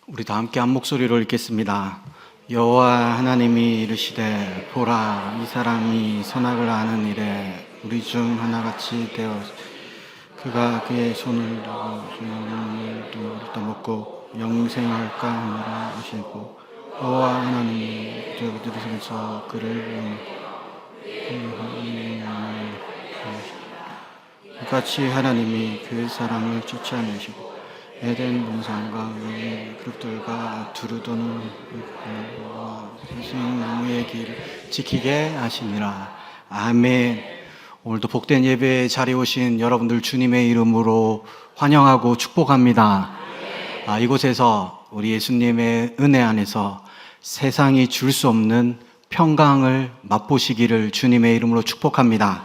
우리 다 함께 한 목소리로 읽겠습니다. 여호와 하나님이 이르시되 보라 이 사람이 선악을 아는 일에 우리 중 하나같이 되어 그가 그의 손을 두고 떠먹고 영생할까 하노라 하시고 여호와 하나님이 저들에서 그를 같이 하나님이 그 사람을 쫓아내시고 에덴 동산과 그룹들과 두루도는 나무의 길을 지키게 하시니라. 아멘. 오늘도 복된 예배에 자리에 오신 여러분들 주님의 이름으로 환영하고 축복합니다. 이곳에서 우리 예수님의 은혜 안에서 세상이 줄 수 없는 평강을 맛보시기를 주님의 이름으로 축복합니다.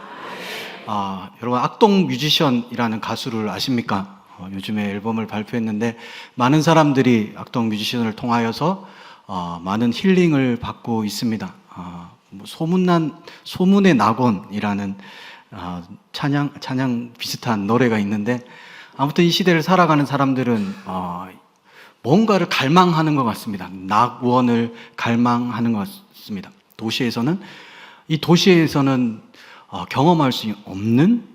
여러분 악동 뮤지션이라는 가수를 아십니까? 요즘에 앨범을 발표했는데 많은 사람들이 악동 뮤지션을 통하여서 많은 힐링을 받고 있습니다. 소문의 낙원이라는 찬양 비슷한 노래가 있는데 아무튼 이 시대를 살아가는 사람들은 뭔가를 갈망하는 것 같습니다. 낙원을 갈망하는 것 같습니다. 이 도시에서는 경험할 수 없는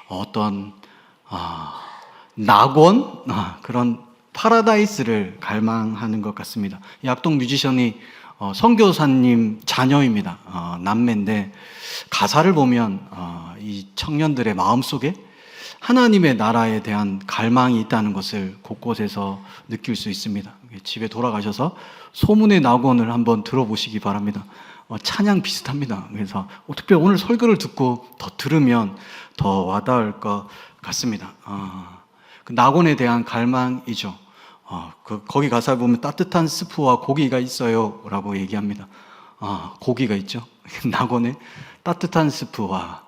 어떤 낙원? 그런 파라다이스를 갈망하는 것 같습니다. 이 악동 뮤지션이 선교사님 자녀입니다. 남매인데 가사를 보면 이 청년들의 마음속에 하나님의 나라에 대한 갈망이 있다는 것을 곳곳에서 느낄 수 있습니다. 집에 돌아가셔서 소문의 낙원을 한번 들어보시기 바랍니다. 찬양 비슷합니다. 그래서 특별히 오늘 설교를 듣고 더 들으면 더 와닿을 것 같습니다. 그 낙원에 대한 갈망이죠. 거기 가사를 보면 따뜻한 스프와 고기가 있어요 라고 얘기합니다. 고기가 있죠. 낙원에 따뜻한 스프와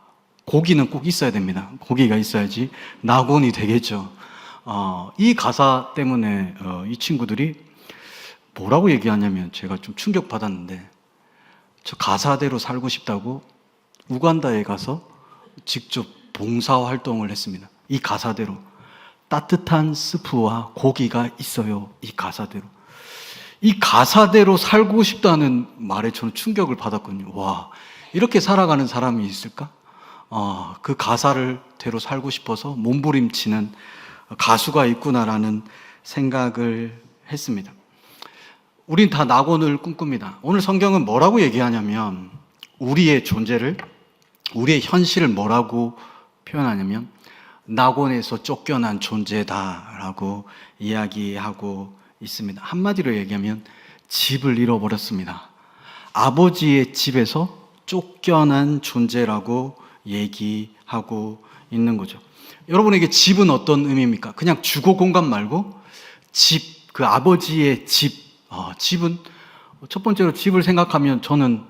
고기는 꼭 있어야 됩니다. 고기가 있어야지 낙원이 되겠죠. 이 가사 때문에 이 친구들이 뭐라고 얘기하냐면 제가 좀 충격받았는데 저 가사대로 살고 싶다고 우간다에 가서 직접 봉사활동을 했습니다. 이 가사대로 따뜻한 스프와 고기가 있어요. 이 가사대로 살고 싶다는 말에 저는 충격을 받았거든요. 와, 이렇게 살아가는 사람이 있을까? 그 가사를 대로 살고 싶어서 몸부림치는 가수가 있구나라는 생각을 했습니다. 우린 다 낙원을 꿈꿉니다. 오늘 성경은 뭐라고 얘기하냐면 우리의 존재를, 우리의 현실을 뭐라고 표현하냐면 낙원에서 쫓겨난 존재다라고 이야기하고 있습니다. 한마디로 얘기하면 집을 잃어버렸습니다. 아버지의 집에서 쫓겨난 존재라고 얘기하고 있는 거죠. 여러분에게 집은 어떤 의미입니까? 그냥 주거 공간 말고 집, 그 아버지의 집, 집은 첫 번째로 집을 생각하면 저는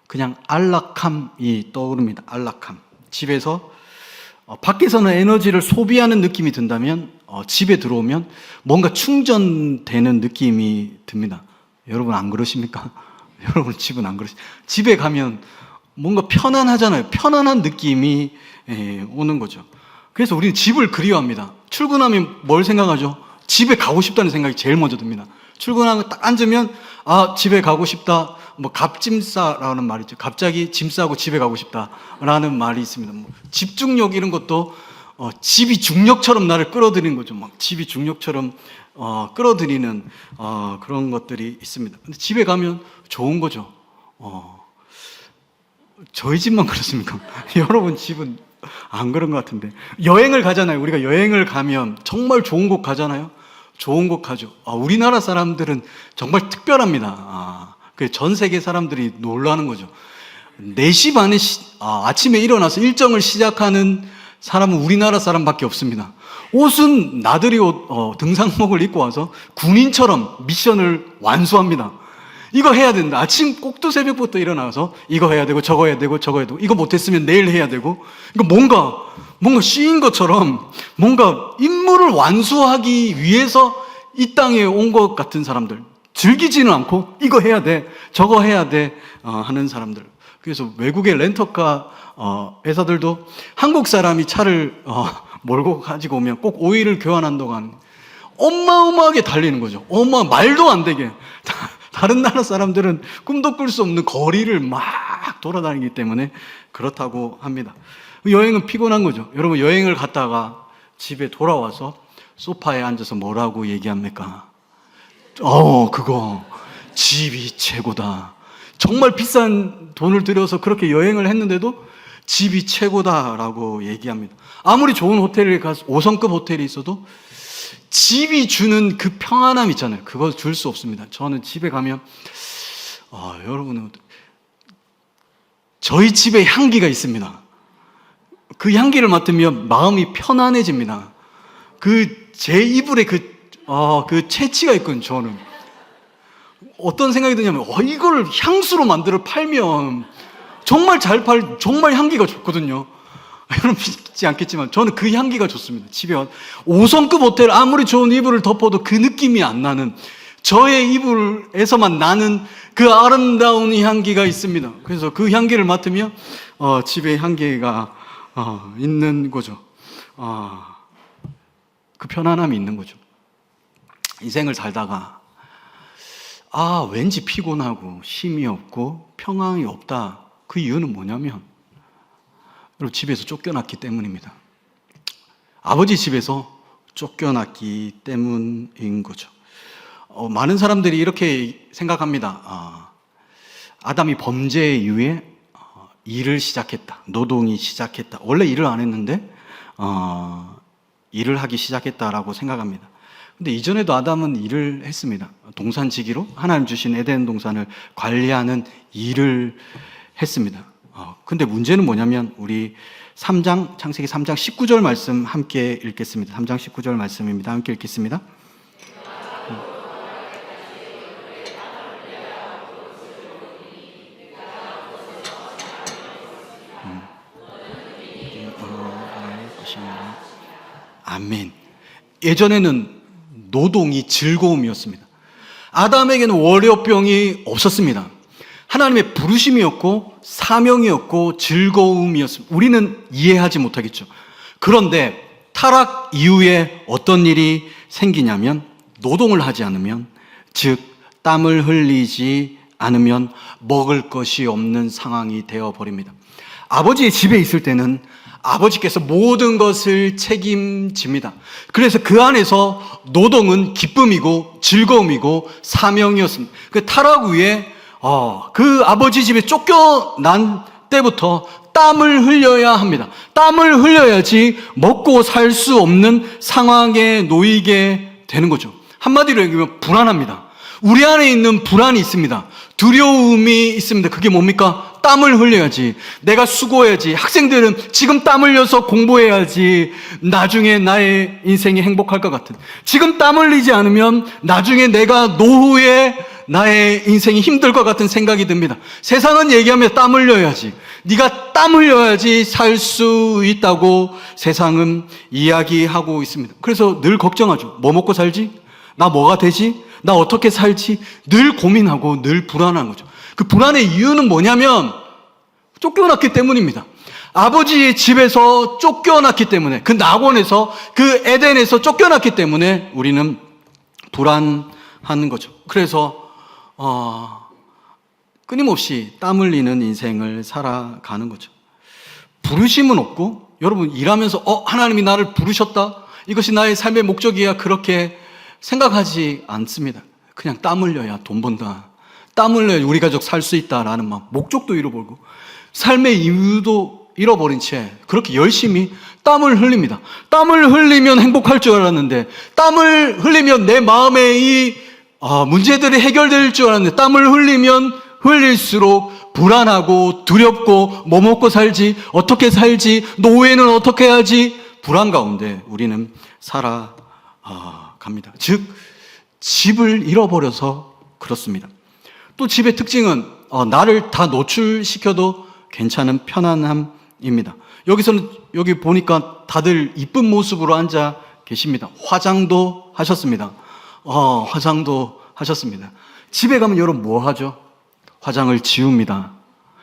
그냥 안락함이 떠오릅니다. 안락함. 집에서 밖에서는 에너지를 소비하는 느낌이 든다면 집에 들어오면 뭔가 충전되는 느낌이 듭니다. 여러분 안 그러십니까? 여러분 집은 안 그러십니까? 집에 가면 뭔가 편안하잖아요. 편안한 느낌이 오는 거죠. 그래서 우리는 집을 그리워합니다. 출근하면 뭘 생각하죠? 집에 가고 싶다는 생각이 제일 먼저 듭니다. 출근하고 딱 앉으면 집에 가고 싶다. 갑짐 싸라는 말이 있죠. 갑자기 짐 싸고 집에 가고 싶다라는 말이 있습니다. 집중력 이런 것도 집이 중력처럼 나를 끌어들이는 거죠. 집이 중력처럼 끌어들이는 그런 것들이 있습니다. 근데 집에 가면 좋은 거죠. 저희 집만 그렇습니까? 여러분 집은 안 그런 것 같은데. 여행을 가잖아요. 우리가 여행을 가면 정말 좋은 곳 가잖아요. 좋은 곳 가죠. 우리나라 사람들은 정말 특별합니다. 전 세계 사람들이 놀라는 거죠. 4시 반에 아침에 일어나서 일정을 시작하는 사람은 우리나라 사람밖에 없습니다. 옷은 나들이 옷, 등산복을 입고 와서 군인처럼 미션을 완수합니다. 이거 해야 된다. 아침 꼭두 새벽부터 일어나서 이거 해야 되고 저거 해야 되고 저거 해야 되고 이거 못했으면 내일 해야 되고 이거 뭔가 시인 것처럼 뭔가 임무를 완수하기 위해서 이 땅에 온 것 같은 사람들, 즐기지는 않고 이거 해야 돼 저거 해야 돼 하는 사람들. 그래서 외국의 렌터카 회사들도 한국 사람이 차를 몰고 가지고 오면 꼭 오일을 교환한 동안 어마어마하게 달리는 거죠. 말도 안 되게. 다른 나라 사람들은 꿈도 꿀 수 없는 거리를 막 돌아다니기 때문에 그렇다고 합니다. 여행은 피곤한 거죠. 여러분, 여행을 갔다가 집에 돌아와서 소파에 앉아서 뭐라고 얘기합니까? 그거 집이 최고다. 정말 비싼 돈을 들여서 그렇게 여행을 했는데도 집이 최고다라고 얘기합니다. 아무리 좋은 호텔에 가서 5성급 호텔이 있어도 집이 주는 그 평안함 있잖아요. 그거 줄 수 없습니다. 저는 집에 가면 여러분은 저희 집에 향기가 있습니다. 그 향기를 맡으면 마음이 편안해집니다. 제 이불에 그 채취가 있거든요. 저는 어떤 생각이 드냐면 이걸 향수로 만들어 팔면 정말 정말 향기가 좋거든요. 여러분 믿지 않겠지만 저는 그 향기가 좋습니다. 집에 5성급 호텔 아무리 좋은 이불을 덮어도 그 느낌이 안 나는, 저의 이불에서만 나는 그 아름다운 향기가 있습니다. 그래서 그 향기를 맡으면 집에 향기가 있는 거죠. 그 편안함이 있는 거죠. 인생을 살다가 왠지 피곤하고 힘이 없고 평안이 없다. 그 이유는 뭐냐면 여러분, 집에서 쫓겨났기 때문입니다. 아버지 집에서 쫓겨났기 때문인 거죠. 많은 사람들이 이렇게 생각합니다. 아담이 범죄 이후에 일을 시작했다. 노동이 시작했다. 원래 일을 안 했는데 일을 하기 시작했다라고 생각합니다. 근데 이전에도 아담은 일을 했습니다. 동산지기로 하나님 주신 에덴 동산을 관리하는 일을 했습니다. 근데 문제는 뭐냐면 우리 창세기 3장 19절 말씀 함께 읽겠습니다. 3장 19절 말씀입니다. 함께 읽겠습니다. 아멘. 예전에는 노동이 즐거움이었습니다. 아담에게는 월요병이 없었습니다. 하나님의 부르심이었고 사명이었고 즐거움이었습니다. 우리는 이해하지 못하겠죠. 그런데 타락 이후에 어떤 일이 생기냐면 노동을 하지 않으면, 즉 땀을 흘리지 않으면 먹을 것이 없는 상황이 되어버립니다. 아버지의 집에 있을 때는 아버지께서 모든 것을 책임집니다. 그래서 그 안에서 노동은 기쁨이고 즐거움이고 사명이었습니다. 그 타락 후에 그 아버지 집에 쫓겨난 때부터 땀을 흘려야 합니다. 땀을 흘려야지 먹고 살 수 없는 상황에 놓이게 되는 거죠. 한마디로 얘기하면 불안합니다. 우리 안에 있는 불안이 있습니다. 두려움이 있습니다. 그게 뭡니까? 땀을 흘려야지. 내가 수고해야지. 학생들은 지금 땀 흘려서 공부해야지. 나중에 나의 인생이 행복할 것 같은. 지금 땀 흘리지 않으면 나중에 내가 노후에 나의 인생이 힘들 것 같은 생각이 듭니다. 세상은 얘기하면 땀 흘려야지. 네가 땀 흘려야지 살 수 있다고 세상은 이야기하고 있습니다. 그래서 늘 걱정하죠. 뭐 먹고 살지? 나 뭐가 되지? 나 어떻게 살지? 늘 고민하고 늘 불안한 거죠. 그 불안의 이유는 뭐냐면 쫓겨났기 때문입니다. 아버지의 집에서 쫓겨났기 때문에, 그 낙원에서, 그 에덴에서 쫓겨났기 때문에 우리는 불안한 거죠. 그래서 끊임없이 땀 흘리는 인생을 살아가는 거죠. 부르심은 없고, 여러분 일하면서 하나님이 나를 부르셨다, 이것이 나의 삶의 목적이야, 그렇게 생각하지 않습니다. 그냥 땀 흘려야 돈 번다, 땀 흘려야 우리 가족 살 수 있다라는 마음, 목적도 잃어버리고 삶의 이유도 잃어버린 채 그렇게 열심히 땀을 흘립니다. 땀을 흘리면 행복할 줄 알았는데, 땀을 흘리면 내 마음의 이 문제들이 해결될 줄 알았는데, 땀을 흘리면 흘릴수록 불안하고 두렵고 뭐 먹고 살지, 어떻게 살지, 노후에는 어떻게 하지, 불안 가운데 우리는 살아갑니다. 즉 집을 잃어버려서 그렇습니다. 또 집의 특징은 나를 다 노출시켜도 괜찮은 편안함입니다. 여기 보니까 다들 이쁜 모습으로 앉아 계십니다. 화장도 하셨습니다. 화장도 하셨습니다. 집에 가면 여러분 뭐 하죠? 화장을 지웁니다.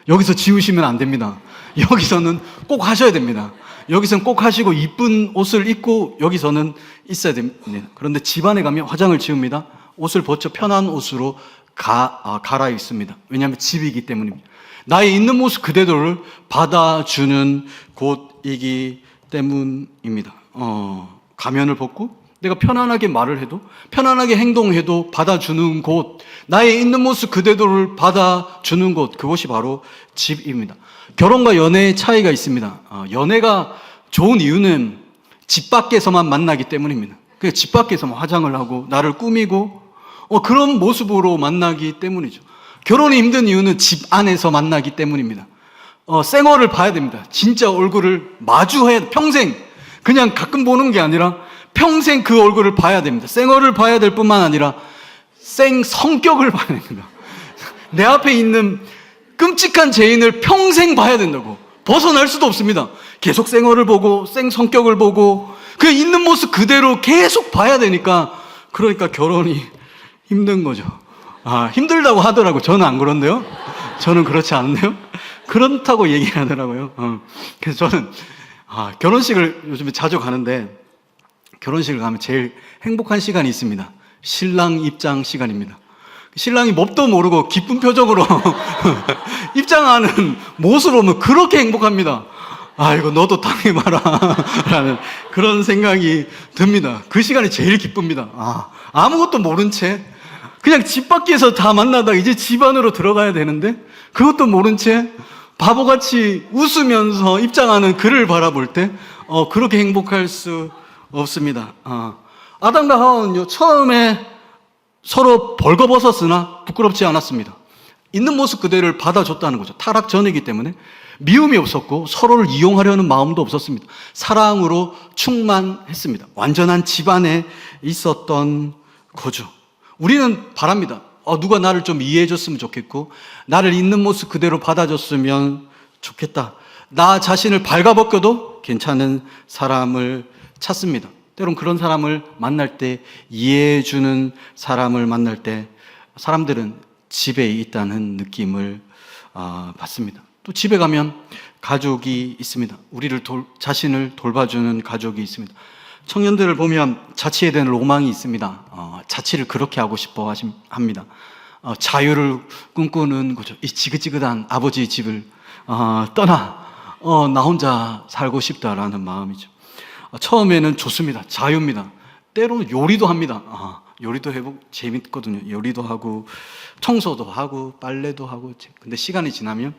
여기서 지우시면 안 됩니다. 여기서는 꼭 하셔야 됩니다. 여기서는 꼭 하시고 이쁜 옷을 입고 여기서는 있어야 됩니다. 그런데 집안에 가면 화장을 지웁니다. 옷을 벗죠. 편한 옷으로 갈아입습니다. 왜냐하면 집이기 때문입니다. 나의 있는 모습 그대로를 받아주는 곳이기 때문입니다. 가면을 벗고 내가 편안하게 말을 해도, 편안하게 행동해도 받아주는 곳, 나의 있는 모습 그대로를 받아주는 곳, 그것이 바로 집입니다. 결혼과 연애의 차이가 있습니다. 연애가 좋은 이유는 집 밖에서만 만나기 때문입니다. 그래서 집 밖에서만 화장을 하고 나를 꾸미고 그런 모습으로 만나기 때문이죠. 결혼이 힘든 이유는 집 안에서 만나기 때문입니다. 생얼을 봐야 됩니다. 진짜 얼굴을 마주해, 평생 그냥 가끔 보는 게 아니라 평생 그 얼굴을 봐야 됩니다. 생얼을 봐야 될 뿐만 아니라 성격을 봐야 됩니다. 내 앞에 있는 끔찍한 죄인을 평생 봐야 된다고. 벗어날 수도 없습니다. 계속 생얼을 보고 성격을 보고 그 있는 모습 그대로 계속 봐야 되니까, 그러니까 결혼이 힘든 거죠. 힘들다고 하더라고요. 저는 안 그런데요. 저는 그렇지 않은데요. 그렇다고 얘기하더라고요. 그래서 저는 결혼식을 요즘에 자주 가는데, 결혼식을 가면 제일 행복한 시간이 있습니다. 신랑 입장 시간입니다. 신랑이 뭣도 모르고 기쁜 표정으로 입장하는 모습을 보면 그렇게 행복합니다. 이거 너도 당해봐라 라는 그런 생각이 듭니다. 그 시간이 제일 기쁩니다. 아무것도 모른 채 그냥 집 밖에서 다 만나다가 이제 집 안으로 들어가야 되는데, 그것도 모른 채 바보같이 웃으면서 입장하는 그를 바라볼 때 그렇게 행복할 수 없습니다. 아담과 하와는요, 처음에 서로 벌거벗었으나 부끄럽지 않았습니다. 있는 모습 그대로를 받아줬다는 거죠. 타락 전이기 때문에 미움이 없었고 서로를 이용하려는 마음도 없었습니다. 사랑으로 충만했습니다. 완전한 집안에 있었던 거죠. 우리는 바랍니다. 누가 나를 좀 이해해줬으면 좋겠고, 나를 있는 모습 그대로 받아줬으면 좋겠다. 나 자신을 발가벗겨도 괜찮은 사람을 찾습니다. 때론 그런 사람을 만날 때, 이해해주는 사람을 만날 때 사람들은 집에 있다는 느낌을 받습니다. 또 집에 가면 가족이 있습니다. 우리를 자신을 돌봐주는 가족이 있습니다. 청년들을 보면 자취에 대한 로망이 있습니다. 자취를 그렇게 하고 싶어 합니다. 자유를 꿈꾸는 거죠. 이 지긋지긋한 아버지의 집을 떠나 나 혼자 살고 싶다라는 마음이죠. 처음에는 좋습니다. 자유입니다. 때로는 요리도 합니다. 요리도 해보고 재밌거든요. 요리도 하고 청소도 하고 빨래도 하고. 근데 시간이 지나면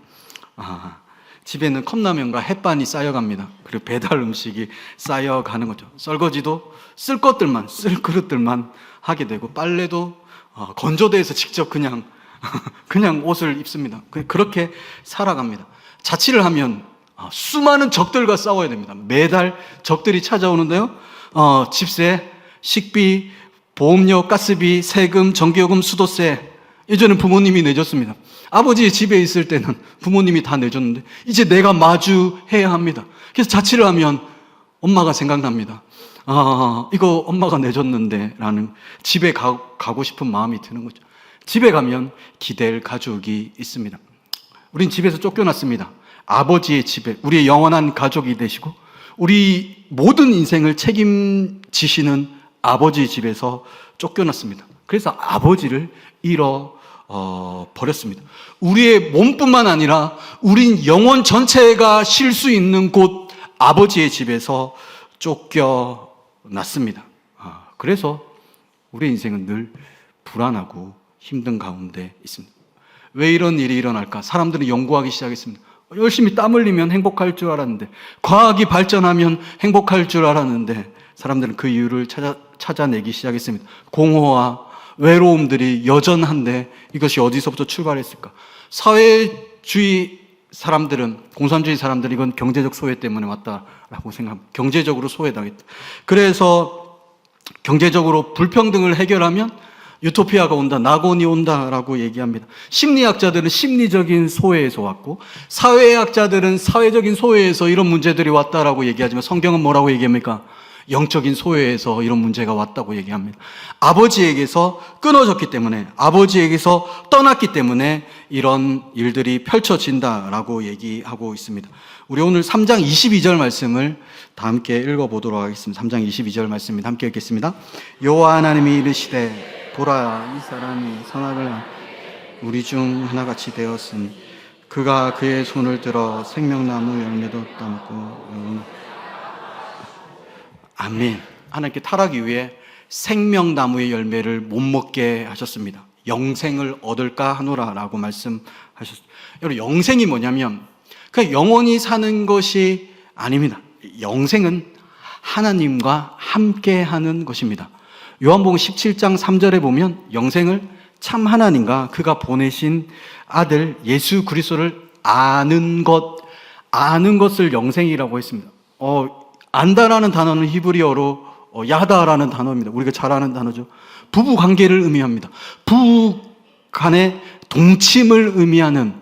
집에는 컵라면과 햇반이 쌓여갑니다. 그리고 배달 음식이 쌓여가는 거죠. 설거지도 쓸 그릇들만 하게 되고, 빨래도 건조대에서 직접 그냥 옷을 입습니다. 그렇게 살아갑니다. 자취를 하면 수많은 적들과 싸워야 됩니다. 매달 적들이 찾아오는데요. 집세, 식비, 보험료, 가스비, 세금, 전기요금, 수도세, 예전엔 부모님이 내줬습니다. 아버지 집에 있을 때는 부모님이 다 내줬는데 이제 내가 마주해야 합니다. 그래서 자취를 하면 엄마가 생각납니다. 이거 엄마가 내줬는데 라는, 집에 가고 싶은 마음이 드는 거죠. 집에 가면 기댈 가족이 있습니다. 우린 집에서 쫓겨났습니다. 아버지의 집에 우리의 영원한 가족이 되시고 우리 모든 인생을 책임지시는 아버지의 집에서 쫓겨났습니다. 그래서 아버지를 버렸습니다. 우리의 몸뿐만 아니라 우린 영혼 전체가 쉴 수 있는 곳 아버지의 집에서 쫓겨났습니다. 그래서 우리의 인생은 늘 불안하고 힘든 가운데 있습니다. 왜 이런 일이 일어날까? 사람들은 연구하기 시작했습니다. 열심히 땀 흘리면 행복할 줄 알았는데, 과학이 발전하면 행복할 줄 알았는데, 사람들은 그 이유를 찾아내기 시작했습니다. 공허와 외로움들이 여전한데 이것이 어디서부터 출발했을까? 사회주의 사람들은, 공산주의 사람들은 이건 경제적 소외 때문에 왔다라고 생각합니다. 경제적으로 소외당했다. 그래서 경제적으로 불평등을 해결하면 유토피아가 온다, 낙원이 온다라고 얘기합니다. 심리학자들은 심리적인 소외에서 왔고, 사회학자들은 사회적인 소외에서 이런 문제들이 왔다라고 얘기하지만 성경은 뭐라고 얘기합니까? 영적인 소외에서 이런 문제가 왔다고 얘기합니다. 아버지에게서 끊어졌기 때문에, 아버지에게서 떠났기 때문에 이런 일들이 펼쳐진다라고 얘기하고 있습니다. 우리 오늘 3장 22절 말씀을 다 함께 읽어보도록 하겠습니다. 3장 22절 말씀입니다. 함께 읽겠습니다. 여호와 하나님이 이르시되 보라, 이 사람이 선악을 우리 중 하나같이 되었으니 그가 그의 손을 들어 생명나무 열매도 따먹고. 아멘. 하나님께 타락이 위해 생명나무의 열매를 못 먹게 하셨습니다. 영생을 얻을까 하노라라고 말씀하셨습니다. 여러분, 영생이 뭐냐면 그냥 영원히 사는 것이 아닙니다. 영생은 하나님과 함께하는 것입니다. 요한복음 17장 3절에 보면 영생을 참 하나님과 그가 보내신 아들 예수 그리스도를 아는 것을 영생이라고 했습니다. 안다라는 단어는 히브리어로 야다라는 단어입니다. 우리가 잘 아는 단어죠. 부부 관계를 의미합니다. 부부 간의 동침을 의미하는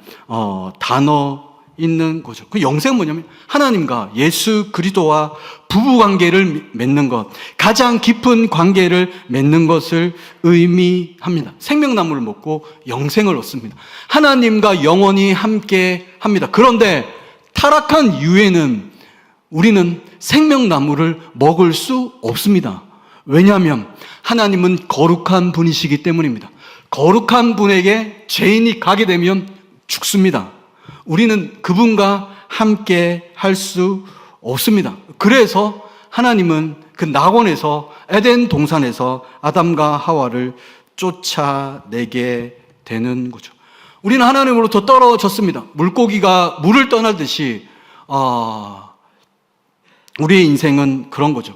단어 있는 거죠. 그 영생은 뭐냐면 하나님과 예수 그리스도와 부부 관계를 맺는 것, 가장 깊은 관계를 맺는 것을 의미합니다. 생명나무를 먹고 영생을 얻습니다. 하나님과 영원히 함께 합니다. 그런데 타락한 이후에는 우리는 생명나무를 먹을 수 없습니다. 왜냐하면 하나님은 거룩한 분이시기 때문입니다. 거룩한 분에게 죄인이 가게 되면 죽습니다. 우리는 그분과 함께 할 수 없습니다. 그래서 하나님은 그 낙원에서, 에덴 동산에서 아담과 하와를 쫓아내게 되는 거죠. 우리는 하나님으로부터 떨어졌습니다. 물고기가 물을 떠나듯이 우리의 인생은 그런 거죠.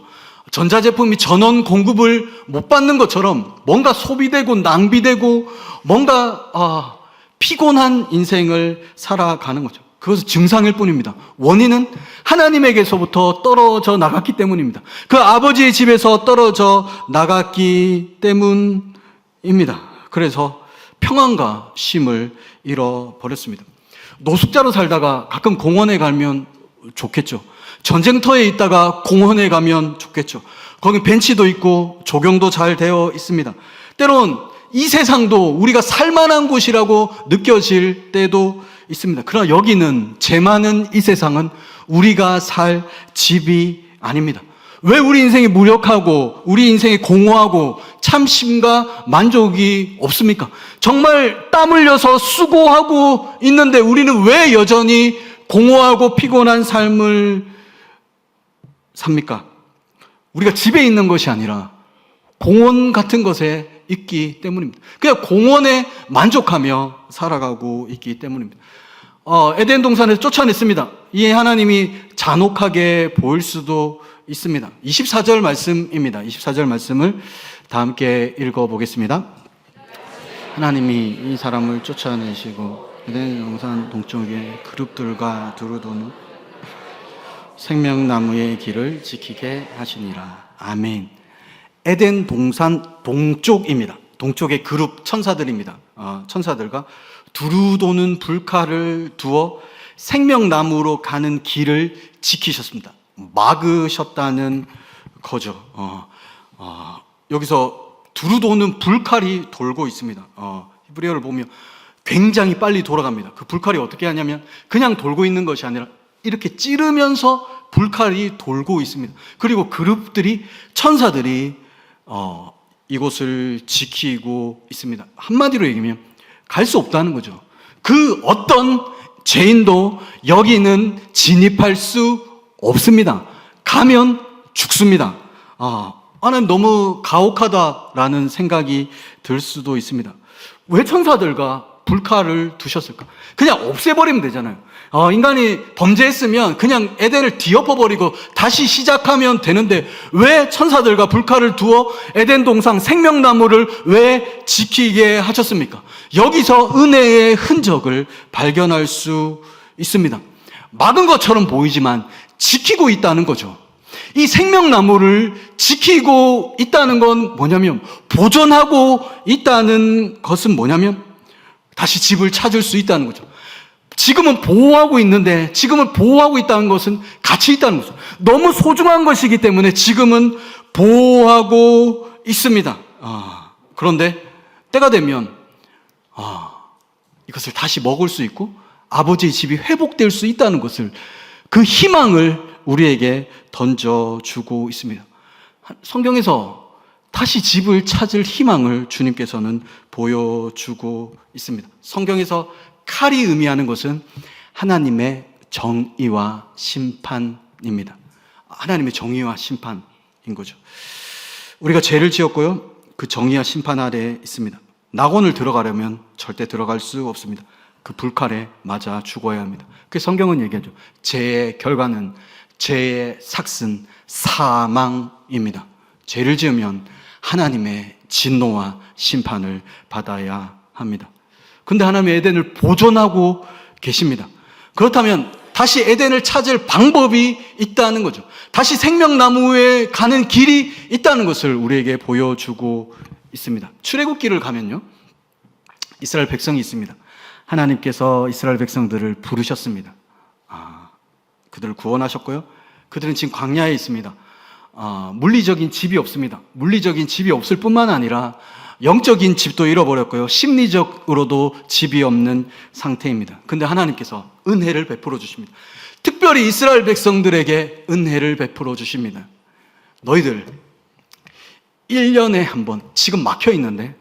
전자제품이 전원 공급을 못 받는 것처럼 뭔가 소비되고 낭비되고 뭔가 피곤한 인생을 살아가는 거죠. 그것은 증상일 뿐입니다. 원인은 하나님에게서부터 떨어져 나갔기 때문입니다. 그 아버지의 집에서 떨어져 나갔기 때문입니다. 그래서 평안과 쉼을 잃어버렸습니다. 노숙자로 살다가 가끔 공원에 가면 좋겠죠. 전쟁터에 있다가 공원에 가면 좋겠죠. 거기 벤치도 있고 조경도 잘 되어 있습니다. 때론 이 세상도 우리가 살만한 곳이라고 느껴질 때도 있습니다. 그러나 여기는, 재 많은 이 세상은 우리가 살 집이 아닙니다. 왜 우리 인생이 무력하고 우리 인생이 공허하고 참심과 만족이 없습니까? 정말 땀 흘려서 수고하고 있는데 우리는 왜 여전히 공허하고 피곤한 삶을 삽니까? 우리가 집에 있는 것이 아니라 공원 같은 것에 있기 때문입니다. 그냥 공원에 만족하며 살아가고 있기 때문입니다. 에덴 동산에서 쫓아냈습니다. 이 하나님이 잔혹하게 보일 수도 있습니다. 24절 말씀입니다. 24절 말씀을 다 함께 읽어보겠습니다. 하나님이 이 사람을 쫓아내시고 에덴 동산 동쪽에 그룹들과 두루 도는 생명나무의 길을 지키게 하시니라. 아멘. 에덴 동산 동쪽입니다. 동쪽의 그룹 천사들입니다. 천사들과 두루 도는 불칼을 두어 생명나무로 가는 길을 지키셨습니다. 막으셨다는 거죠. 여기서 두루 도는 불칼이 돌고 있습니다. 히브리어를 보면 굉장히 빨리 돌아갑니다. 그 불칼이 어떻게 하냐면 그냥 돌고 있는 것이 아니라 이렇게 찌르면서 불칼이 돌고 있습니다. 그리고 그룹들이, 천사들이 이곳을 지키고 있습니다. 한마디로 얘기하면 갈 수 없다는 거죠. 그 어떤 죄인도 여기는 진입할 수 없습니다. 가면 죽습니다. 나는 너무 가혹하다라는 생각이 들 수도 있습니다. 왜 천사들과 불칼을 두셨을까? 그냥 없애버리면 되잖아요. 인간이 범죄했으면 그냥 에덴을 뒤엎어버리고 다시 시작하면 되는데 왜 천사들과 불칼을 두어 에덴 동산 생명나무를 왜 지키게 하셨습니까? 여기서 은혜의 흔적을 발견할 수 있습니다. 막은 것처럼 보이지만 지키고 있다는 거죠. 이 생명나무를 지키고 있다는 건 뭐냐면, 보존하고 있다는 것은 뭐냐면 다시 집을 찾을 수 있다는 거죠. 지금은 보호하고 있는데, 지금을 보호하고 있다는 것은 가치 있다는 거죠. 너무 소중한 것이기 때문에 지금은 보호하고 있습니다. 그런데 때가 되면 이것을 다시 먹을 수 있고 아버지의 집이 회복될 수 있다는 것을, 그 희망을 우리에게 던져주고 있습니다. 성경에서 다시 집을 찾을 희망을 주님께서는 보여주고 있습니다. 성경에서 칼이 의미하는 것은 하나님의 정의와 심판입니다. 하나님의 정의와 심판인 거죠. 우리가 죄를 지었고요, 그 정의와 심판 아래에 있습니다. 낙원을 들어가려면 절대 들어갈 수 없습니다. 그 불칼에 맞아 죽어야 합니다. 그 성경은 얘기하죠. 죄의 결과는, 죄의 삭은 사망입니다. 죄를 지으면 하나님의 진노와 심판을 받아야 합니다. 근데 하나님의 에덴을 보존하고 계십니다. 그렇다면 다시 에덴을 찾을 방법이 있다는 거죠. 다시 생명나무에 가는 길이 있다는 것을 우리에게 보여주고 있습니다. 출애굽기를 가면요, 이스라엘 백성이 있습니다. 하나님께서 이스라엘 백성들을 부르셨습니다. 그들을 구원하셨고요, 그들은 지금 광야에 있습니다. 물리적인 집이 없습니다. 물리적인 집이 없을 뿐만 아니라 영적인 집도 잃어버렸고요, 심리적으로도 집이 없는 상태입니다. 근데 하나님께서 은혜를 베풀어 주십니다. 특별히 이스라엘 백성들에게 은혜를 베풀어 주십니다. 너희들 1년에 한 번, 지금 막혀 있는데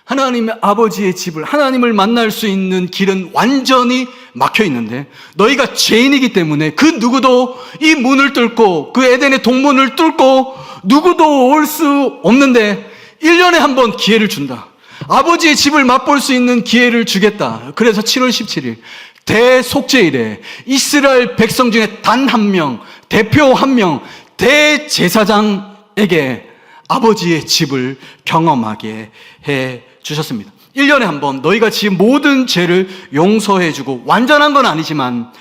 하나님의 아버지의 집을, 하나님을 만날 수 있는 길은 완전히 막혀 있는데, 너희가 죄인이기 때문에 그 누구도 이 문을 뚫고, 그 에덴의 동문을 뚫고 누구도 올 수 없는데 1년에 한 번 기회를 준다. 아버지의 집을 맛볼 수 있는 기회를 주겠다. 그래서 7월 17일 대속죄일에 이스라엘 백성 중에 단 한 명, 대표 한 명, 대제사장에게 아버지의 집을 경험하게 해 주셨습니다. 1년에 한 번 너희가 지은 모든 죄를 용서해 주고, 완전한 건 아니지만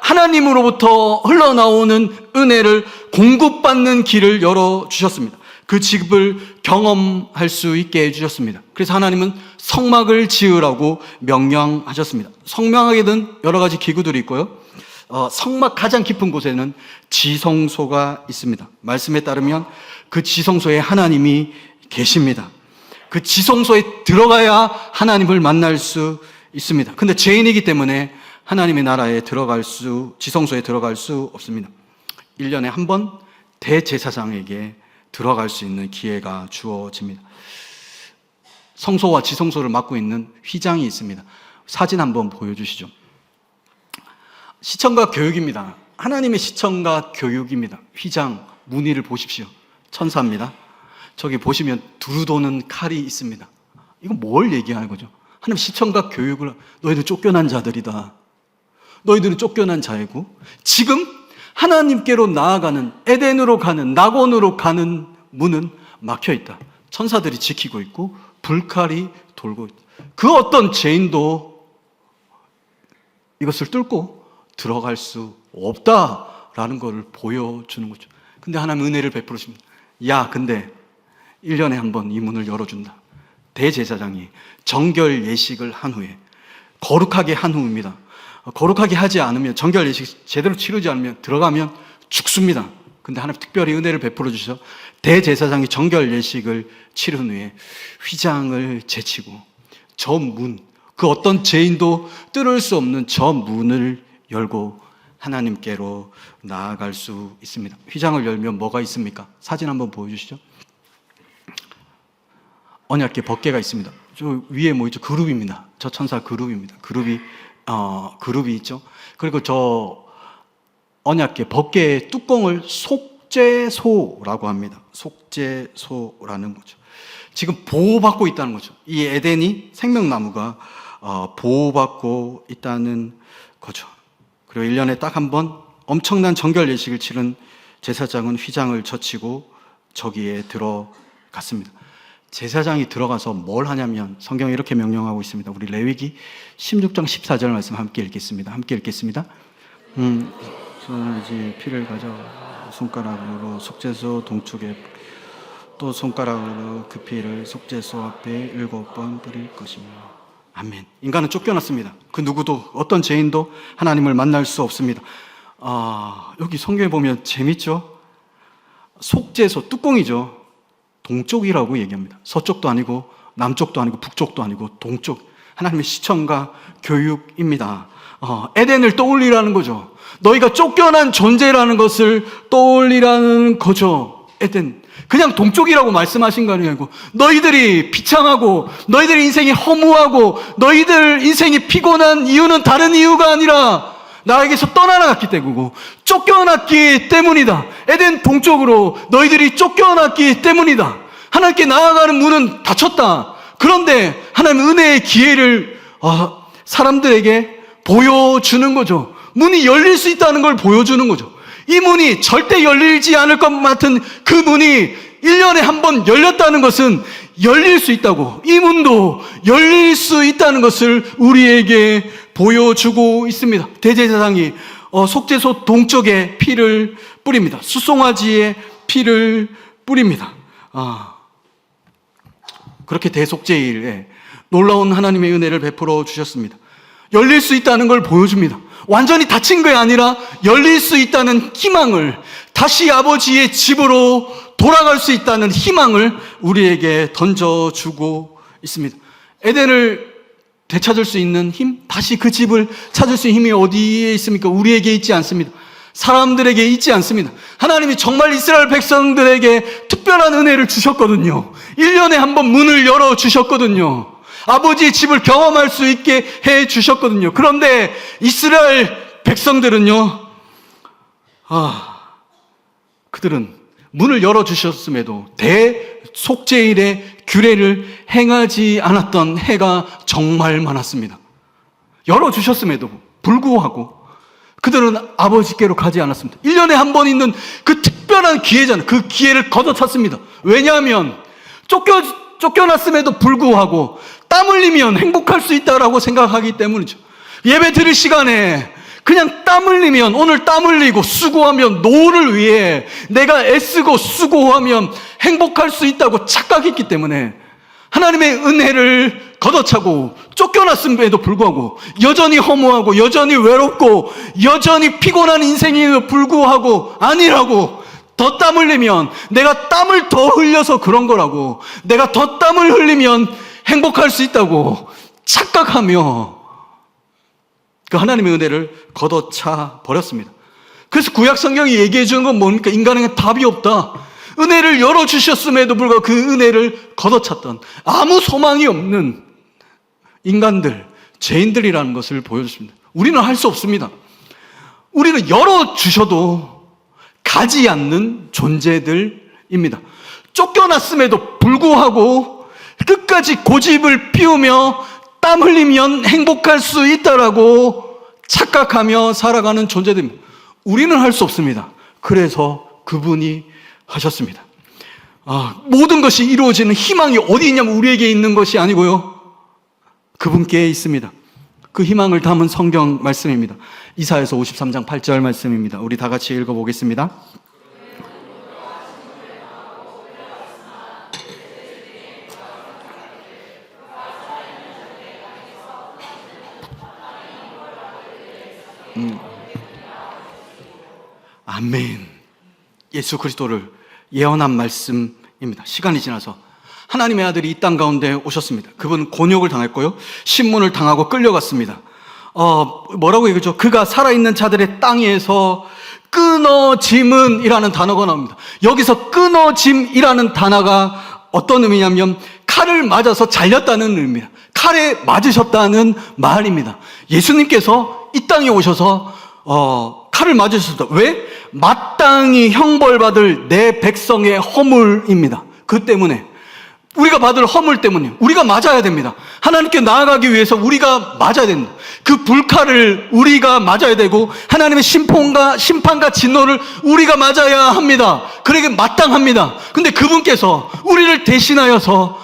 하나님으로부터 흘러나오는 은혜를 공급받는 길을 열어주셨습니다. 그 집을 경험할 수 있게 해주셨습니다. 그래서 하나님은 성막을 지으라고 명령하셨습니다. 성막에는 여러 가지 기구들이 있고요, 성막 가장 깊은 곳에는 지성소가 있습니다. 말씀에 따르면 그 지성소에 하나님이 계십니다. 그 지성소에 들어가야 하나님을 만날 수 있습니다. 근데 죄인이기 때문에 하나님의 나라에 지성소에 들어갈 수 없습니다. 1년에 한 번 대제사장에게 들어갈 수 있는 기회가 주어집니다. 성소와 지성소를 맡고 있는 휘장이 있습니다. 사진 한번 보여주시죠. 시청각 교육입니다. 하나님의 시청각 교육입니다. 휘장 무늬를 보십시오. 천사입니다. 저기 보시면 두루 도는 칼이 있습니다. 이건 뭘 얘기하는 거죠? 하나님 시청각 교육을, 너희들 쫓겨난 자들이다. 너희들은 쫓겨난 자이고, 지금 하나님께로 나아가는, 에덴으로 가는, 낙원으로 가는 문은 막혀 있다. 천사들이 지키고 있고 불칼이 돌고 있다. 그 어떤 죄인도 이것을 뚫고 들어갈 수 없다라는 것을 보여주는 거죠. 근데 하나님 은혜를 베풀으십니다. 근데 1년에 한 번 이 문을 열어준다. 대제사장이 정결 예식을 한 후에, 거룩하게 한 후입니다. 거룩하게 하지 않으면, 정결 예식 제대로 치르지 않으면 들어가면 죽습니다. 근데 하나님 특별히 은혜를 베풀어 주셔서 대제사장이 정결 예식을 치른 후에 휘장을 제치고 저 문, 그 어떤 죄인도 뚫을 수 없는 저 문을 열고 하나님께로 나아갈 수 있습니다. 휘장을 열면 뭐가 있습니까? 사진 한번 보여주시죠. 언약궤 법궤가 있습니다. 저 위에 뭐 있죠? 그룹입니다. 저 천사 그룹입니다. 그룹이 있죠. 그리고 저 언약궤 법궤의 뚜껑을 속죄소라고 합니다. 속죄소라는 거죠. 지금 보호받고 있다는 거죠. 이 에덴이, 생명나무가 보호받고 있다는 거죠. 그리고 1년에 딱 한 번 엄청난 정결 예식을 치른 제사장은 휘장을 젖히고 저기에 들어갔습니다. 제사장이 들어가서 뭘 하냐면 성경에 이렇게 명령하고 있습니다. 우리 레위기 16장 14절 말씀 함께 읽겠습니다. 손아지 피를 가져 손가락으로 속죄소 동쪽에, 또 손가락으로 그 피를 속죄소 앞에 7번 뿌릴 것이며. 아멘. 인간은 쫓겨났습니다. 그 누구도, 어떤 죄인도 하나님을 만날 수 없습니다. 여기 성경에 보면 재밌죠? 속죄소, 뚜껑이죠. 동쪽이라고 얘기합니다. 서쪽도 아니고 남쪽도 아니고 북쪽도 아니고 동쪽. 하나님의 시청과 교육입니다. 에덴을 떠올리라는 거죠. 너희가 쫓겨난 존재라는 것을 떠올리라는 거죠. 에덴. 그냥 동쪽이라고 말씀하신 거 아니고, 너희들이 비참하고 너희들 인생이 허무하고 너희들 인생이 피곤한 이유는 다른 이유가 아니라 나에게서 떠나갔기 때문이고 쫓겨났기 때문이다. 에덴 동쪽으로 너희들이 쫓겨났기 때문이다. 하나님께 나아가는 문은 닫혔다. 그런데 하나님은 은혜의 기회를 사람들에게 보여주는 거죠. 문이 열릴 수 있다는 걸 보여주는 거죠. 이 문이 절대 열리지 않을 것 같은 그 문이 1년에 한 번 열렸다는 것은 열릴 수 있다고, 이 문도 열릴 수 있다는 것을 우리에게 보여주고 있습니다. 대제사장이 속죄소 동쪽에 피를 뿌립니다. 수송아지에 피를 뿌립니다. 그렇게 대속죄일에 놀라운 하나님의 은혜를 베풀어 주셨습니다. 열릴 수 있다는 걸 보여줍니다. 완전히 닫힌 게 아니라 열릴 수 있다는 희망을, 다시 아버지의 집으로 돌아갈 수 있다는 희망을 우리에게 던져주고 있습니다. 에덴을 되찾을 수 있는 힘, 다시 그 집을 찾을 수 있는 힘이 어디에 있습니까? 우리에게 있지 않습니다. 사람들에게 있지 않습니다. 하나님이 정말 이스라엘 백성들에게 특별한 은혜를 주셨거든요. 1년에 한 번 문을 열어주셨거든요. 아버지의 집을 경험할 수 있게 해 주셨거든요. 그런데 이스라엘 백성들은요, 그들은 문을 열어주셨음에도 대속죄일의 규례를 행하지 않았던 해가 정말 많았습니다. 열어주셨음에도 불구하고 그들은 아버지께로 가지 않았습니다. 1년에 한 번 있는 그 특별한 기회잖아요. 그 기회를 걷어찼습니다. 왜냐하면 쫓겨났음에도 불구하고 땀 흘리면 행복할 수 있다라고 생각하기 때문이죠. 예배 드릴 시간에 그냥 땀 흘리면, 오늘 땀 흘리고 수고하면 노를 위해 내가 애쓰고 수고하면 행복할 수 있다고 착각했기 때문에 하나님의 은혜를 걷어차고 쫓겨났음에도 불구하고 여전히 허무하고 여전히 외롭고 여전히 피곤한 인생임에도 불구하고 아니라고, 더 땀 흘리면 내가 땀을 더 흘려서 그런 거라고, 내가 더 땀을 흘리면 행복할 수 있다고 착각하며 그 하나님의 은혜를 걷어차 버렸습니다. 그래서 구약 성경이 얘기해 주는 건 뭡니까? 인간에게 답이 없다. 은혜를 열어주셨음에도 불구하고 그 은혜를 걷어찼던 아무 소망이 없는 인간들, 죄인들이라는 것을 보여줬습니다. 우리는 할 수 없습니다. 우리는 열어주셔도 가지 않는 존재들입니다. 쫓겨났음에도 불구하고 끝까지 고집을 피우며 땀 흘리면 행복할 수 있다라고 착각하며 살아가는 존재들입니다. 우리는 할 수 없습니다. 그래서 그분이 하셨습니다. 모든 것이 이루어지는 희망이 어디 있냐면 우리에게 있는 것이 아니고요, 그분께 있습니다. 그 희망을 담은 성경 말씀입니다. 이사야서 53장 8절 말씀입니다. 우리 다 같이 읽어보겠습니다. 아멘. 예수 그리스도를 예언한 말씀입니다. 시간이 지나서 하나님의 아들이 이 땅 가운데 오셨습니다. 그분은 곤욕을 당했고요, 신문을 당하고 끌려갔습니다. 뭐라고 얘기하죠? 그가 살아있는 자들의 땅에서 끊어짐은 이라는 단어가 나옵니다. 여기서 끊어짐이라는 단어가 어떤 의미냐면 칼을 맞아서 잘렸다는 의미입니다. 칼에 맞으셨다는 말입니다. 예수님께서 이 땅에 오셔서 칼을 맞으셨다. 왜? 마땅히 형벌받을 내 백성의 허물입니다. 그 때문에, 우리가 받을 허물 때문에 우리가 맞아야 됩니다. 하나님께 나아가기 위해서 우리가 맞아야 됩니다. 그 불칼을 우리가 맞아야 되고 하나님의 심판과 진노를 우리가 맞아야 합니다. 그러기 마땅합니다. 근데 그분께서 우리를 대신하여서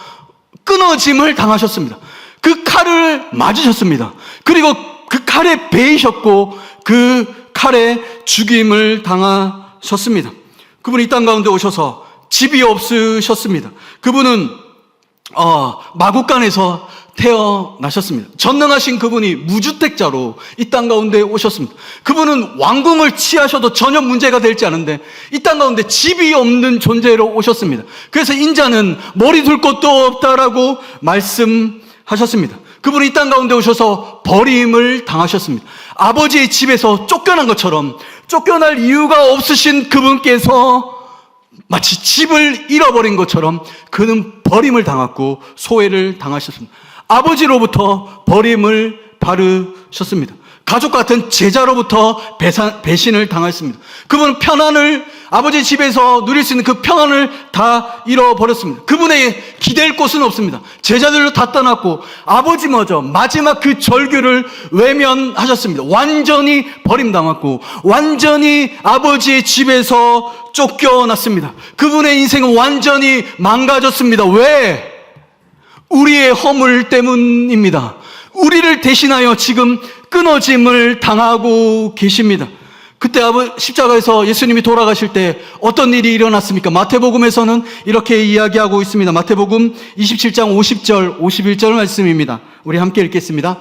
끊어짐을 당하셨습니다. 그 칼을 맞으셨습니다. 그리고 그 칼에 베이셨고 그 칼에 죽임을 당하셨습니다. 그분이 이 땅 가운데 오셔서 집이 없으셨습니다. 그분은 마국간에서 태어나셨습니다. 전능하신 그분이 무주택자로 이 땅 가운데 오셨습니다. 그분은 왕궁을 취하셔도 전혀 문제가 되지 않은데 이 땅 가운데 집이 없는 존재로 오셨습니다. 그래서 인자는 머리 둘 곳도 없다라고 말씀하셨습니다. 그분이 이 땅 가운데 오셔서 버림을 당하셨습니다. 아버지의 집에서 쫓겨난 것처럼 쫓겨날 이유가 없으신 그분께서 마치 집을 잃어버린 것처럼 그는 버림을 당했고 소외를 당하셨습니다. 아버지로부터 버림을 받으셨습니다. 가족 같은 제자로부터 배신을 당했습니다. 그분은 편안을 아버지 집에서 누릴 수 있는 그 평안을 다 잃어버렸습니다. 그분에게 기댈 곳은 없습니다. 제자들도 다 떠났고 아버지마저 마지막 그 절규를 외면하셨습니다. 완전히 버림당했고 완전히 아버지의 집에서 쫓겨났습니다. 그분의 인생은 완전히 망가졌습니다. 왜? 우리의 허물 때문입니다. 우리를 대신하여 지금 끊어짐을 당하고 계십니다. 그때 십자가에서 예수님이 돌아가실 때 어떤 일이 일어났습니까? 마태복음에서는 이렇게 이야기하고 있습니다. 마태복음 27장 50절, 51절 말씀입니다. 우리 함께 읽겠습니다.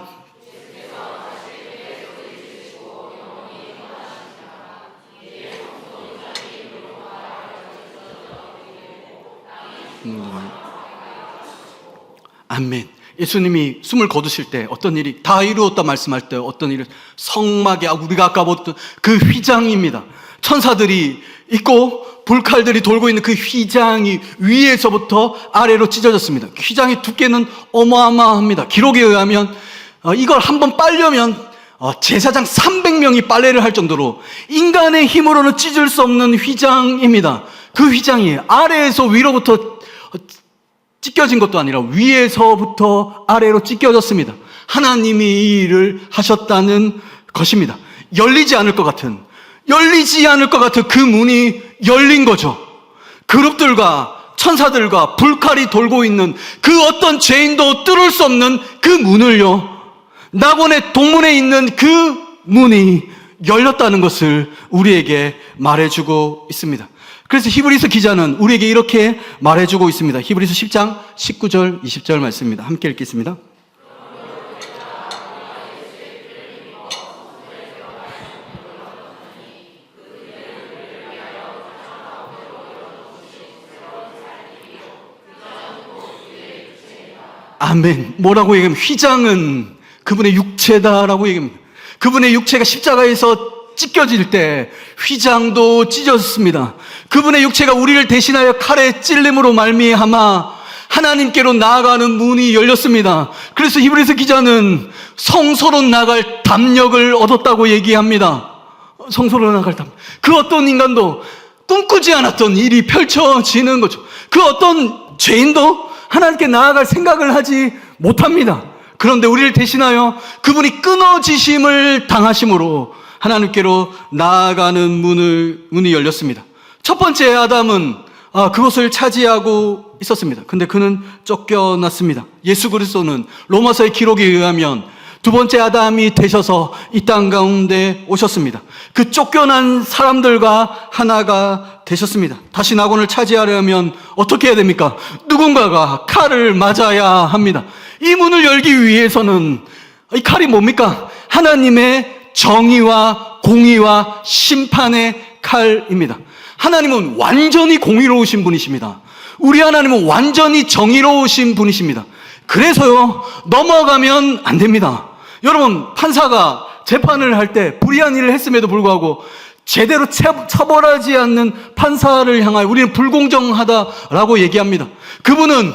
아멘. 예수님이 숨을 거두실 때 어떤 일이 다 이루었다 말씀할 때 어떤 일이 성막에 우리가 아까 봤던 그 휘장입니다. 천사들이 있고 불칼들이 돌고 있는 그 휘장이 위에서부터 아래로 찢어졌습니다. 휘장의 두께는 어마어마합니다. 기록에 의하면 이걸 한번 빨려면 제사장 300명이 빨래를 할 정도로 인간의 힘으로는 찢을 수 없는 휘장입니다. 그 휘장이 아래에서 위로부터 찢겨진 것도 아니라 위에서부터 아래로 찢겨졌습니다. 하나님이 이 일을 하셨다는 것입니다. 열리지 않을 것 같은 그 문이 열린 거죠. 그룹들과 천사들과 불칼이 돌고 있는 그 어떤 죄인도 뚫을 수 없는 그 문을요, 낙원의 동문에 있는 그 문이 열렸다는 것을 우리에게 말해주고 있습니다. 그래서 히브리서 기자는 우리에게 이렇게 말해주고 있습니다. 히브리서 10장 19절 20절 말씀입니다. 함께 읽겠습니다. 아멘. 뭐라고 얘기하면 휘장은 그분의 육체다라고 얘기합니다. 그분의 육체가 십자가에서 찢겨질 때 휘장도 찢어졌습니다. 그분의 육체가 우리를 대신하여 칼에 찔림으로 말미암아 하나님께로 나아가는 문이 열렸습니다. 그래서 히브리서 기자는 성소로 나갈 담력을 얻었다고 얘기합니다. 성소로 나갈 담력. 그 어떤 인간도 꿈꾸지 않았던 일이 펼쳐지는 거죠. 그 어떤 죄인도 하나님께 나아갈 생각을 하지 못합니다. 그런데 우리를 대신하여 그분이 끊어지심을 당하심으로 하나님께로 나아가는 문이 열렸습니다. 첫 번째 아담은 그것을 차지하고 있었습니다. 근데 그는 쫓겨났습니다. 예수 그리스도는 로마서의 기록에 의하면 두 번째 아담이 되셔서 이 땅 가운데 오셨습니다. 그 쫓겨난 사람들과 하나가 되셨습니다. 다시 낙원을 차지하려면 어떻게 해야 됩니까? 누군가가 칼을 맞아야 합니다. 이 문을 열기 위해서는 이 칼이 뭡니까? 하나님의 정의와 공의와 심판의 칼입니다. 하나님은 완전히 공의로우신 분이십니다. 우리 하나님은 완전히 정의로우신 분이십니다. 그래서요, 넘어가면 안 됩니다. 여러분, 판사가 재판을 할 때 불의한 일을 했음에도 불구하고 제대로 처벌하지 않는 판사를 향하여 우리는 불공정하다라고 얘기합니다. 그분은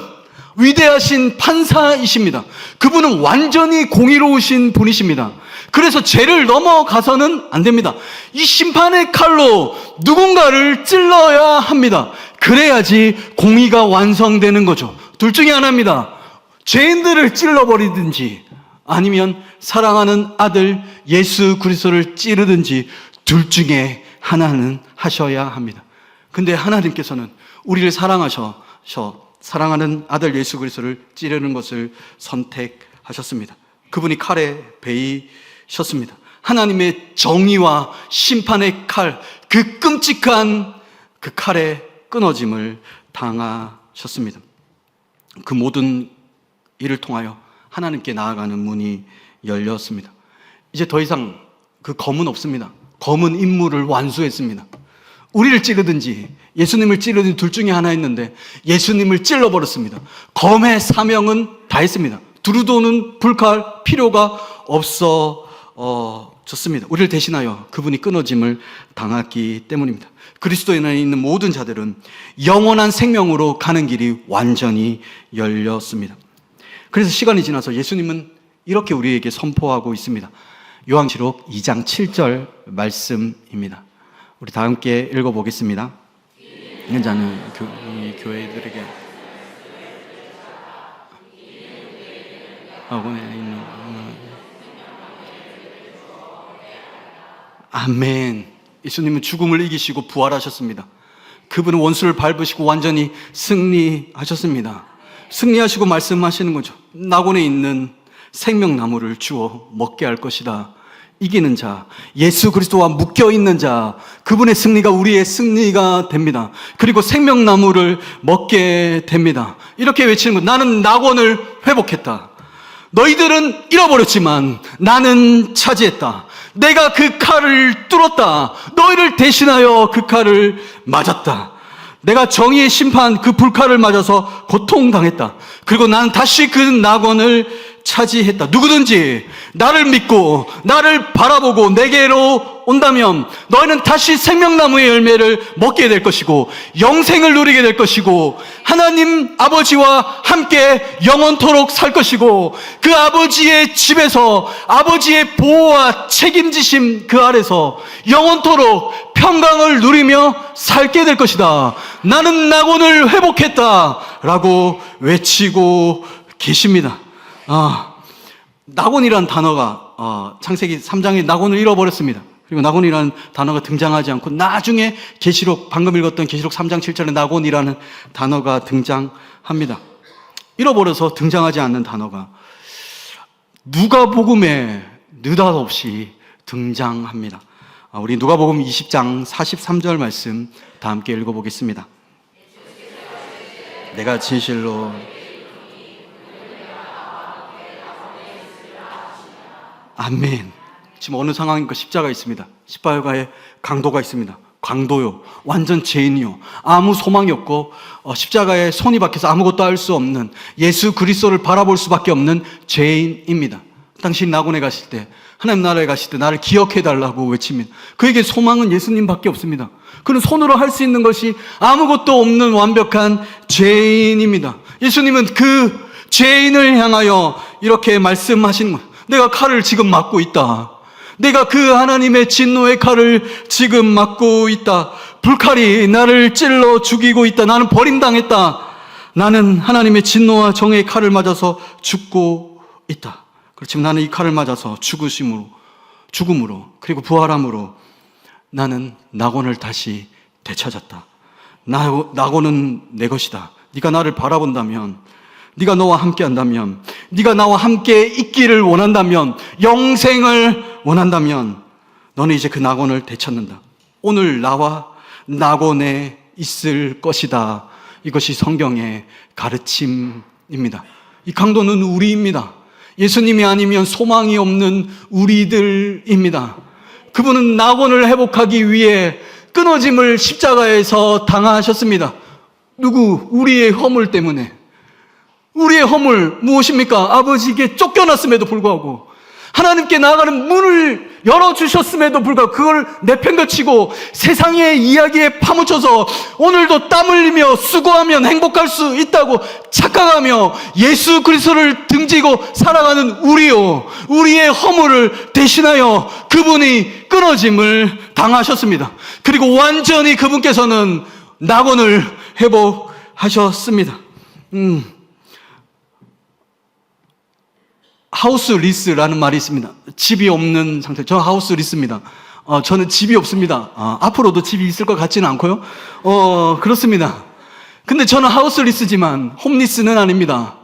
위대하신 판사이십니다. 그분은 완전히 공의로우신 분이십니다. 그래서 죄를 넘어가서는 안 됩니다. 이 심판의 칼로 누군가를 찔러야 합니다. 그래야지 공의가 완성되는 거죠. 둘 중에 하나입니다. 죄인들을 찔러버리든지 아니면 사랑하는 아들 예수 그리스도를 찌르든지 둘 중에 하나는 하셔야 합니다. 근데 하나님께서는 우리를 사랑하는 아들 예수 그리스도를 찌르는 것을 선택하셨습니다. 그분이 칼에 베이셨습니다. 하나님의 정의와 심판의 칼, 그 끔찍한 그 칼에 끊어짐을 당하셨습니다. 그 모든 일을 통하여 하나님께 나아가는 문이 열렸습니다. 이제 더 이상 그 검은 없습니다. 검은 임무를 완수했습니다. 우리를 찌르든지 예수님을 찌르든지 둘 중에 하나 했는데 예수님을 찔러버렸습니다. 검의 사명은 다 했습니다. 두루도는 불칼 필요가 없어졌습니다. 우리를 대신하여 그분이 끊어짐을 당했기 때문입니다. 그리스도에 있는 모든 자들은 영원한 생명으로 가는 길이 완전히 열렸습니다. 그래서 시간이 지나서 예수님은 이렇게 우리에게 선포하고 있습니다. 요한계시록 2장 7절 말씀입니다. 우리 다 함께 읽어보겠습니다. 현자는 교회들에게 아멘. 예수님은 죽음을 이기시고 부활하셨습니다. 그분은 원수를 밟으시고 완전히 승리하셨습니다. 승리하시고 말씀하시는 거죠. 낙원에 있는 생명나무를 주어 먹게 할 것이다. 이기는 자, 예수 그리스도와 묶여있는 자, 그분의 승리가 우리의 승리가 됩니다. 그리고 생명나무를 먹게 됩니다. 이렇게 외치는 것, 나는 낙원을 회복했다. 너희들은 잃어버렸지만 나는 차지했다. 내가 그 칼을 뚫었다. 너희를 대신하여 그 칼을 맞았다. 내가 정의의 심판 그 불칼을 맞아서 고통당했다. 그리고 나는 다시 그 낙원을 차지했다. 누구든지 나를 믿고 나를 바라보고 내게로 온다면 너희는 다시 생명나무의 열매를 먹게 될 것이고 영생을 누리게 될 것이고 하나님 아버지와 함께 영원토록 살 것이고 그 아버지의 집에서 아버지의 보호와 책임지심 그 아래서 영원토록 평강을 누리며 살게 될 것이다. 나는 낙원을 회복했다 라고 외치고 계십니다. 낙원이라는 단어가 창세기 3장에 낙원을 잃어버렸습니다. 그리고 낙원이라는 단어가 등장하지 않고 나중에 계시록, 방금 읽었던 계시록 3장 7절에 낙원이라는 단어가 등장합니다. 잃어버려서 등장하지 않는 단어가 누가복음에 느닷없이 등장합니다. 우리 누가복음 20장 43절 말씀 다 함께 읽어보겠습니다. 내가 진실로 아멘. 지금 어느 상황인가 십자가 있습니다. 십자가에 강도가 있습니다. 강도요, 완전 죄인이요, 아무 소망이 없고 십자가에 손이 박혀서 아무것도 할 수 없는 예수 그리스도를 바라볼 수밖에 없는 죄인입니다. 당신 낙원에 가실 때, 하나님 나라에 가실 때 나를 기억해달라고 외칩니다. 그에게 소망은 예수님밖에 없습니다. 그는 손으로 할 수 있는 것이 아무것도 없는 완벽한 죄인입니다. 예수님은 그 죄인을 향하여 이렇게 말씀하시는 거예요. 내가 칼을 지금 맞고 있다. 내가 그 하나님의 진노의 칼을 지금 맞고 있다. 불칼이 나를 찔러 죽이고 있다. 나는 버림당했다. 나는 하나님의 진노와 정의의 칼을 맞아서 죽고 있다. 그렇지만 나는 이 칼을 맞아서 죽음으로 그리고 부활함으로 나는 낙원을 다시 되찾았다. 낙원은 내 것이다. 네가 나를 바라본다면, 네가 너와 함께 한다면, 네가 나와 함께 있기를 원한다면, 영생을 원한다면 너는 이제 그 낙원을 되찾는다. 오늘 나와 낙원에 있을 것이다. 이것이 성경의 가르침입니다. 이 강도는 우리입니다. 예수님이 아니면 소망이 없는 우리들입니다. 그분은 낙원을 회복하기 위해 끊어짐을 십자가에서 당하셨습니다. 누구? 우리의 허물 때문에. 우리의 허물 무엇입니까? 아버지께 쫓겨났음에도 불구하고, 하나님께 나아가는 문을 열어주셨음에도 불구하고 그걸 내팽개치고 세상의 이야기에 파묻혀서 오늘도 땀 흘리며 수고하면 행복할 수 있다고 착각하며 예수 그리스도를 등지고 살아가는 우리요, 우리의 허물을 대신하여 그분이 끊어짐을 당하셨습니다. 그리고 완전히 그분께서는 낙원을 회복하셨습니다. 하우스 리스라는 말이 있습니다. 집이 없는 상태. 저 하우스 리스입니다. 저는 집이 없습니다. 앞으로도 집이 있을 것 같지는 않고요. 그렇습니다. 근데 저는 하우스 리스지만 홈리스는 아닙니다.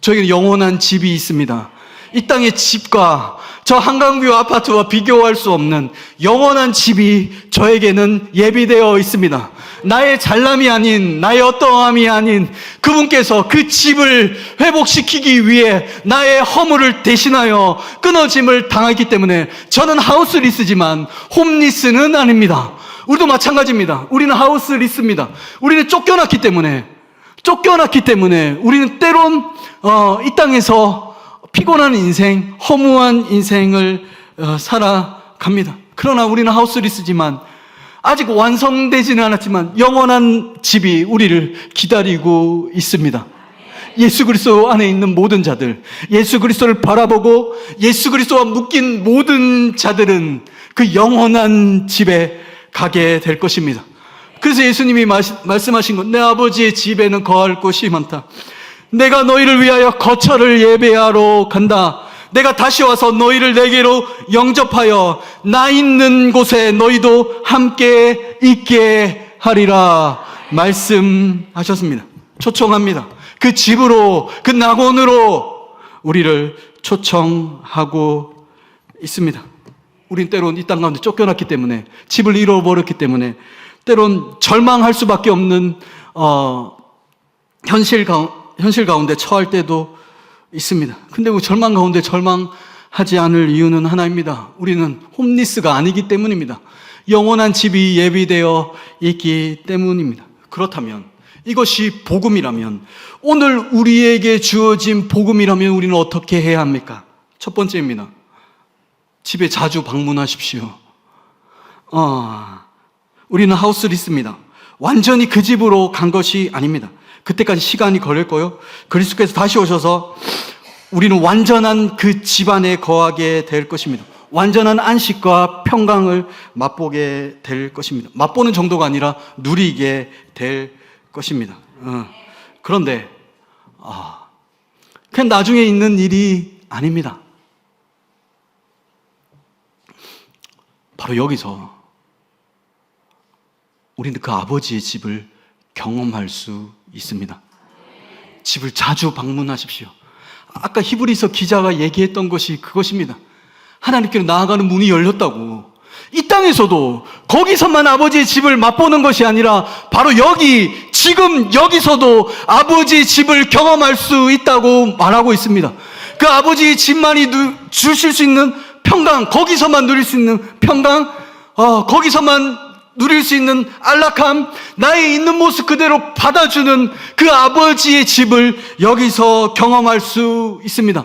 저에게는 영원한 집이 있습니다. 이 땅의 집과 저 한강뷰 아파트와 비교할 수 없는 영원한 집이 저에게는 예비되어 있습니다. 나의 잘남이 아닌, 나의 어떠함이 아닌 그분께서 그 집을 회복시키기 위해 나의 허물을 대신하여 끊어짐을 당했기 때문에 저는 하우스리스지만 홈리스는 아닙니다. 우리도 마찬가지입니다. 우리는 하우스리스입니다. 우리는 쫓겨났기 때문에 우리는 때론 이 땅에서 피곤한 인생, 허무한 인생을 살아갑니다. 그러나 우리는 하우스리스지만 아직 완성되지는 않았지만 영원한 집이 우리를 기다리고 있습니다. 예수 그리스도 안에 있는 모든 자들, 예수 그리스도를 바라보고 예수 그리스도와 묶인 모든 자들은 그 영원한 집에 가게 될 것입니다. 그래서 예수님이 말씀하신 것, 내 아버지의 집에는 거할 곳이 많다. 내가 너희를 위하여 거처를 예배하러 간다. 내가 다시 와서 너희를 내게로 영접하여 나 있는 곳에 너희도 함께 있게 하리라 말씀하셨습니다. 초청합니다. 그 집으로, 그 낙원으로 우리를 초청하고 있습니다. 우린 때론 이 땅 가운데 쫓겨났기 때문에, 집을 잃어버렸기 때문에 때론 절망할 수밖에 없는 현실 가운데 처할 때도 있습니다. 근데 절망 가운데 절망하지 않을 이유는 하나입니다. 우리는 홈리스가 아니기 때문입니다. 영원한 집이 예비되어 있기 때문입니다. 그렇다면, 이것이 복음이라면, 오늘 우리에게 주어진 복음이라면 우리는 어떻게 해야 합니까? 첫 번째입니다. 집에 자주 방문하십시오. 우리는 하우스리스입니다. 완전히 그 집으로 간 것이 아닙니다. 그때까지 시간이 걸릴 거요. 그리스도께서 다시 오셔서 우리는 완전한 그 집안에 거하게 될 것입니다. 완전한 안식과 평강을 맛보게 될 것입니다. 맛보는 정도가 아니라 누리게 될 것입니다. 그런데 그냥 나중에 있는 일이 아닙니다. 바로 여기서 우리는 그 아버지의 집을 경험할 수 있습니다. 집을 자주 방문하십시오. 아까 히브리서 기자가 얘기했던 것이 그것입니다. 하나님께로 나아가는 문이 열렸다고. 이 땅에서도 거기서만 아버지의 집을 맛보는 것이 아니라 바로 지금 여기서도 아버지의 집을 경험할 수 있다고 말하고 있습니다. 그 아버지의 집만이 주실 수 있는 평강, 거기서만 누릴 수 있는 평강, 거기서만 누릴 수 있는 안락함, 나의 있는 모습 그대로 받아주는 그 아버지의 집을 여기서 경험할 수 있습니다.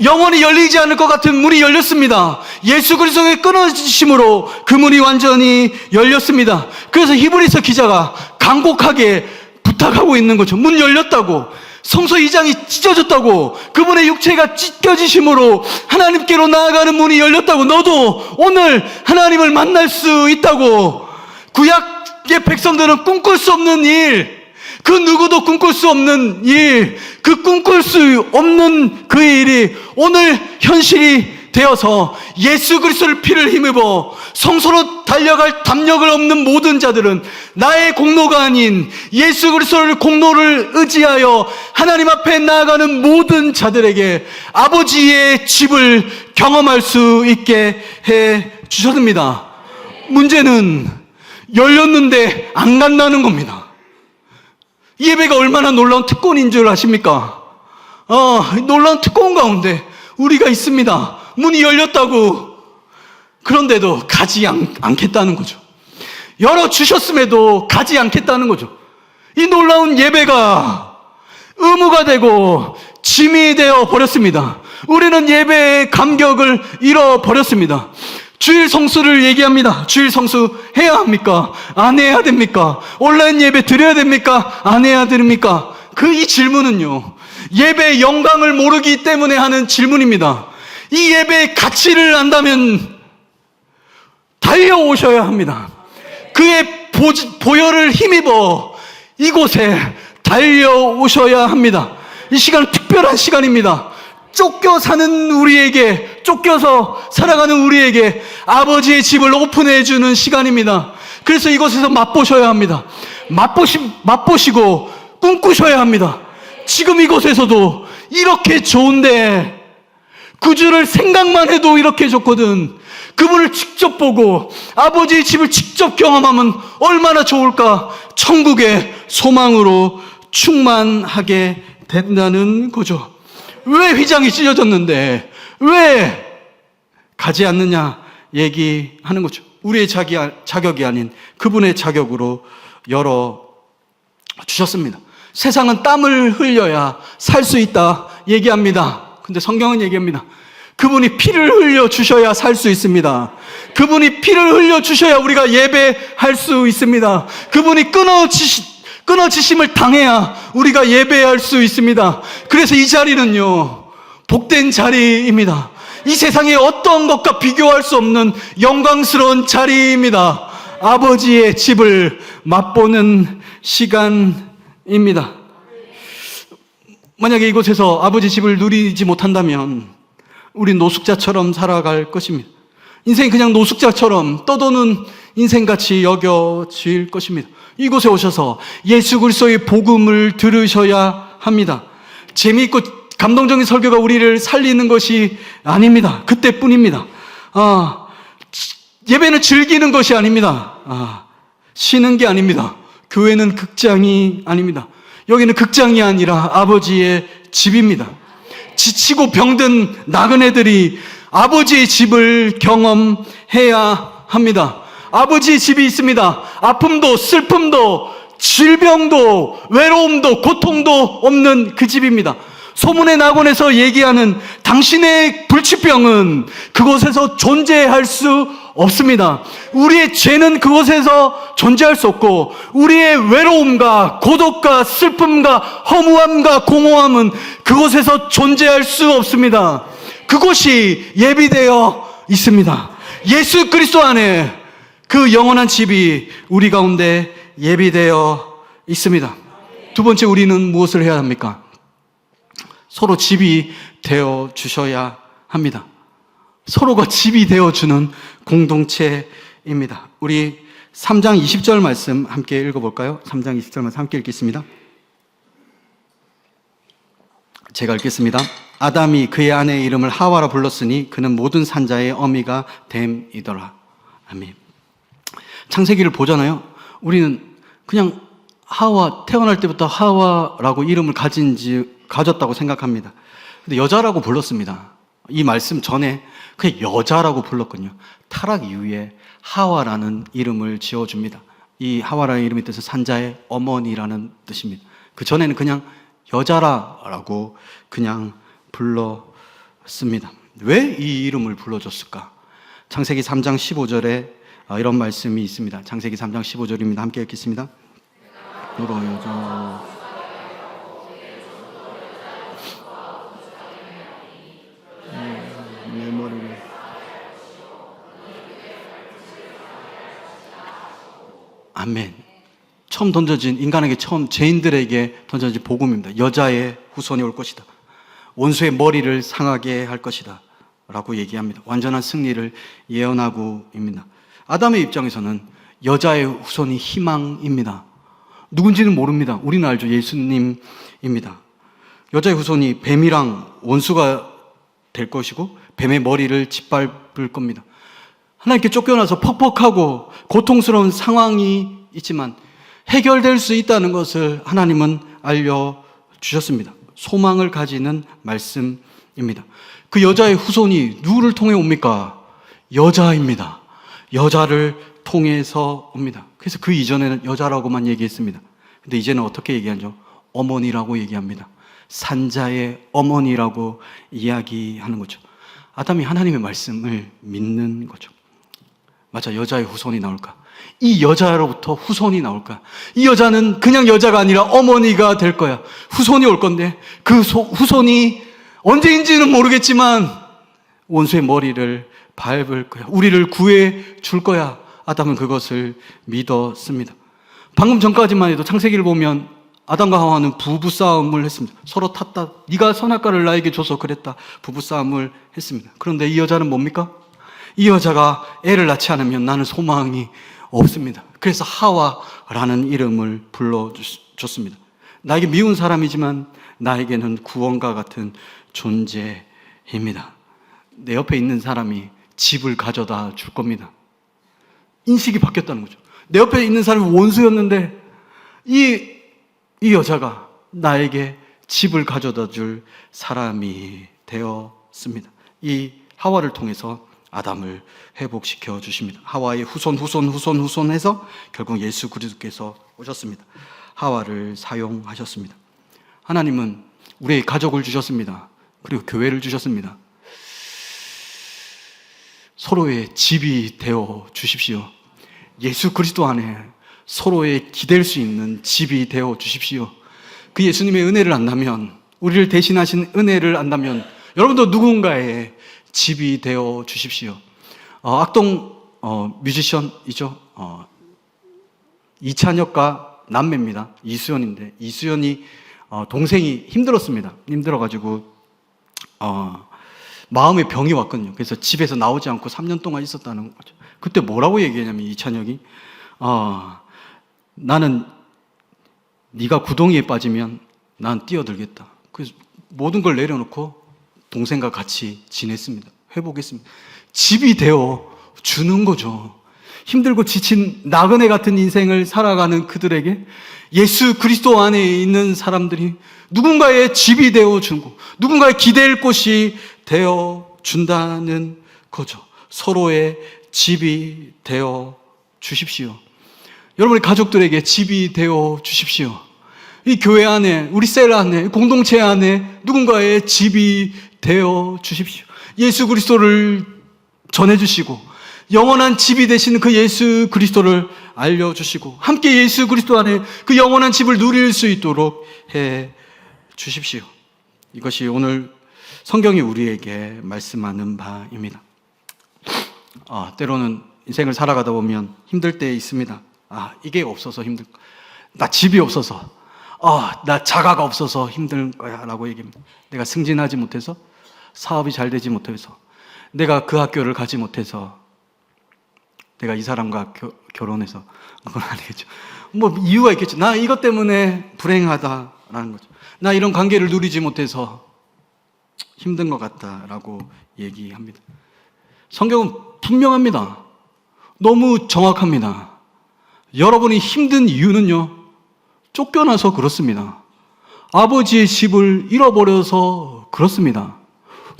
영원히 열리지 않을 것 같은 문이 열렸습니다. 예수 그리스도의 끊어지심으로 그 문이 완전히 열렸습니다. 그래서 히브리서 기자가 간곡하게 부탁하고 있는 거죠. 문 열렸다고, 성소 2장이 찢어졌다고, 그분의 육체가 찢겨지심으로 하나님께로 나아가는 문이 열렸다고, 너도 오늘 하나님을 만날 수 있다고. 구약의 백성들은 꿈꿀 수 없는 일, 그 누구도 꿈꿀 수 없는 일, 그 꿈꿀 수 없는 그 일이 오늘 현실이 되어서 예수 그리스도를 피를 힘입어 성소로 달려갈 담력을 없는 모든 자들은 나의 공로가 아닌 예수 그리스도를 공로를 의지하여 하나님 앞에 나아가는 모든 자들에게 아버지의 집을 경험할 수 있게 해 주셨습니다. 문제는 열렸는데 안 간다는 겁니다. 이 예배가 얼마나 놀라운 특권인 줄 아십니까? 놀라운 특권 가운데 우리가 있습니다. 문이 열렸다고. 그런데도 가지 않겠다는 거죠. 열어주셨음에도 가지 않겠다는 거죠. 이 놀라운 예배가 의무가 되고 짐이 되어 버렸습니다. 우리는 예배의 감격을 잃어버렸습니다. 주일 성수를 얘기합니다. 주일 성수 해야 합니까? 안 해야 됩니까? 온라인 예배 드려야 됩니까? 안 해야 됩니까? 이 질문은요, 예배의 영광을 모르기 때문에 하는 질문입니다. 이 예배의 가치를 안다면 달려오셔야 합니다. 그의 보혈을 힘입어 이곳에 달려오셔야 합니다. 이 시간은 특별한 시간입니다. 쫓겨 사는 우리에게, 쫓겨서 살아가는 우리에게 아버지의 집을 오픈해주는 시간입니다. 그래서 이곳에서 맛보셔야 합니다. 맛보시고 꿈꾸셔야 합니다. 지금 이곳에서도 이렇게 좋은데 구주를 생각만 해도 이렇게 좋거든. 그분을 직접 보고 아버지의 집을 직접 경험하면 얼마나 좋을까. 천국의 소망으로 충만하게 된다는 거죠. 왜 휘장이 찢어졌는데 왜 가지 않느냐 얘기하는 거죠. 우리의 자격이 아닌 그분의 자격으로 열어주셨습니다. 세상은 땀을 흘려야 살 수 있다 얘기합니다. 근데 성경은 얘기합니다. 그분이 피를 흘려 주셔야 살 수 있습니다. 그분이 피를 흘려 주셔야 우리가 예배할 수 있습니다. 그분이 끊어지심을 당해야 우리가 예배할 수 있습니다. 그래서 이 자리는요, 복된 자리입니다. 이 세상의 어떤 것과 비교할 수 없는 영광스러운 자리입니다. 아버지의 집을 맛보는 시간입니다. 만약에 이곳에서 아버지 집을 누리지 못한다면 우린 노숙자처럼 살아갈 것입니다. 인생이 그냥 노숙자처럼 떠도는 인생같이 여겨질 것입니다. 이곳에 오셔서 예수 그리스도의 복음을 들으셔야 합니다. 재미있고 감동적인 설교가 우리를 살리는 것이 아닙니다. 그때뿐입니다. 예배는 즐기는 것이 아닙니다. 쉬는 게 아닙니다. 교회는 극장이 아닙니다. 여기는 극장이 아니라 아버지의 집입니다. 지치고 병든 나그네들이 아버지의 집을 경험해야 합니다. 아버지의 집이 있습니다. 아픔도 슬픔도 질병도 외로움도 고통도 없는 그 집입니다. 소문의 낙원에서 얘기하는 당신의 불치병은 그곳에서 존재할 수 없습니다. 우리의 죄는 그곳에서 존재할 수 없고 우리의 외로움과 고독과 슬픔과 허무함과 공허함은 그곳에서 존재할 수 없습니다. 그곳이 예비되어 있습니다. 예수 그리스도 안에 그 영원한 집이 우리 가운데 예비되어 있습니다. 두 번째, 우리는 무엇을 해야 합니까? 서로 집이 되어 주셔야 합니다. 서로가 집이 되어주는 공동체입니다. 우리 3장 20절 말씀 함께 읽어볼까요? 3장 20절 말씀 함께 읽겠습니다. 제가 읽겠습니다. 아담이 그의 아내의 이름을 하와라 불렀으니 그는 모든 산자의 어미가 됨이더라. 아멘. 창세기를 보잖아요. 우리는 그냥 태어날 때부터 하와라고 이름을 가졌다고 생각합니다. 근데 여자라고 불렀습니다. 이 말씀 전에 그냥 여자라고 불렀거든요. 타락 이후에 하와라는 이름을 지어줍니다. 이 하와라는 이름의 뜻은 산자의 어머니라는 뜻입니다. 그 전에는 그냥 여자라고 그냥 불렀습니다. 왜 이 이름을 불러줬을까? 창세기 3장 15절에 이런 말씀이 있습니다. 창세기 3장 15절입니다. 함께 읽겠습니다. 너로 여자 내 머리를 아멘. 처음 던져진 인간에게 죄인들에게 던져진 복음입니다. 여자의 후손이 올 것이다. 원수의 머리를 상하게 할 것이다 라고 얘기합니다. 완전한 승리를 예언하고입니다. 아담의 입장에서는 여자의 후손이 희망입니다. 누군지는 모릅니다. 우리는 알죠. 예수님입니다. 여자의 후손이 뱀이랑 원수가 될 것이고 뱀의 머리를 짓밟을 겁니다. 하나님께 쫓겨나서 퍽퍽하고 고통스러운 상황이 있지만 해결될 수 있다는 것을 하나님은 알려주셨습니다. 소망을 가지는 말씀입니다. 그 여자의 후손이 누구를 통해 옵니까? 여자입니다. 여자를 통해서 옵니다. 그래서 그 이전에는 여자라고만 얘기했습니다. 근데 이제는 어떻게 얘기하죠? 어머니라고 얘기합니다. 산자의 어머니라고 이야기하는 거죠. 아담이 하나님의 말씀을 믿는 거죠. 맞아, 여자의 후손이 나올까? 이 여자로부터 후손이 나올까? 이 여자는 그냥 여자가 아니라 어머니가 될 거야. 후손이 올 건데 그 후손이 언제인지는 모르겠지만 원수의 머리를 밟을 거야. 우리를 구해 줄 거야. 아담은 그것을 믿었습니다. 방금 전까지만 해도 창세기를 보면 아담과 하와는 부부싸움을 했습니다. 서로 탔다. 네가 선악과를 나에게 줘서 그랬다. 부부싸움을 했습니다. 그런데 이 여자는 뭡니까? 이 여자가 애를 낳지 않으면 나는 소망이 없습니다. 그래서 하와라는 이름을 불러줬습니다. 나에게 미운 사람이지만 나에게는 구원과 같은 존재입니다. 내 옆에 있는 사람이 집을 가져다 줄 겁니다. 인식이 바뀌었다는 거죠. 내 옆에 있는 사람이 원수였는데 이 여자가 나에게 집을 가져다 줄 사람이 되었습니다. 이 하와를 통해서 아담을 회복시켜 주십니다. 하와의 후손 해서 결국 예수 그리스도께서 오셨습니다. 하와를 사용하셨습니다. 하나님은 우리의 가족을 주셨습니다. 그리고 교회를 주셨습니다. 서로의 집이 되어 주십시오. 예수 그리스도 안에 서로의 기댈 수 있는 집이 되어 주십시오. 그 예수님의 은혜를 안다면, 우리를 대신하신 은혜를 안다면 여러분도 누군가의 집이 되어 주십시오. 악동 뮤지션이죠. 이찬혁과 남매입니다. 이수연인데, 이수연이 동생이 힘들었습니다. 힘들어가지고 마음의 병이 왔거든요. 그래서 집에서 나오지 않고 3년 동안 있었다는 거죠. 그때 뭐라고 얘기하냐면 이찬혁이 나는 네가 구덩이에 빠지면 난 뛰어들겠다. 그래서 모든 걸 내려놓고 동생과 같이 지냈습니다. 회복했습니다. 집이 되어 주는 거죠. 힘들고 지친 나그네 같은 인생을 살아가는 그들에게 예수 그리스도 안에 있는 사람들이 누군가의 집이 되어 주고 누군가의 기댈 곳이 되어 준다는 거죠. 서로의 집이 되어 주십시오. 여러분의 가족들에게 집이 되어 주십시오. 이 교회 안에, 우리 셀 안에, 공동체 안에 누군가의 집이 되어 주십시오. 예수 그리스도를 전해주시고 영원한 집이 되신 그 예수 그리스도를 알려주시고 함께 예수 그리스도 안에 그 영원한 집을 누릴 수 있도록 해 주십시오. 이것이 오늘 성경이 우리에게 말씀하는 바입니다. 때로는 인생을 살아가다 보면 힘들 때 있습니다. 이게 없어서 나 집이 없어서, 나 자가가 없어서 힘든 거야 라고 얘기합니다. 내가 승진하지 못해서, 사업이 잘 되지 못해서, 내가 그 학교를 가지 못해서, 내가 이 사람과 결혼해서, 그건 아니겠죠. 뭐 이유가 있겠죠. 나 이것 때문에 불행하다라는 거죠. 나 이런 관계를 누리지 못해서 힘든 것 같다라고 얘기합니다. 성경은 분명합니다. 너무 정확합니다. 여러분이 힘든 이유는요, 쫓겨나서 그렇습니다. 아버지의 집을 잃어버려서 그렇습니다.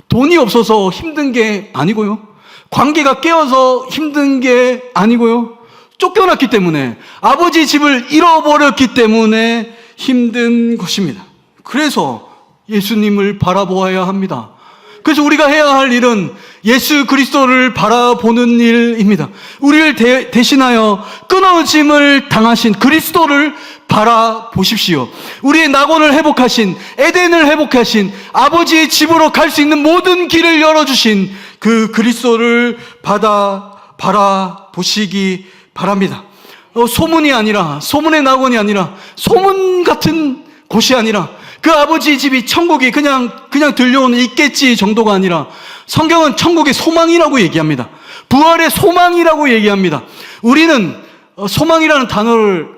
돈이 없어서 힘든 게 아니고요, 관계가 깨어서 힘든 게 아니고요, 쫓겨났기 때문에, 아버지의 집을 잃어버렸기 때문에 힘든 것입니다. 그래서 예수님을 바라보아야 합니다. 그래서 우리가 해야 할 일은 예수 그리스도를 바라보는 일입니다. 우리를 대신하여 끊어짐을 당하신 그리스도를 바라보십시오. 우리의 낙원을 회복하신, 에덴을 회복하신, 아버지의 집으로 갈 수 있는 모든 길을 열어주신 그 그리스도를 바라보시기 바랍니다. 소문이 아니라, 소문의 낙원이 아니라, 소문 같은 곳이 아니라, 그 아버지의 집이 천국이 그냥 들려오는 있겠지 정도가 아니라, 성경은 천국의 소망이라고 얘기합니다. 부활의 소망이라고 얘기합니다. 우리는 소망이라는 단어를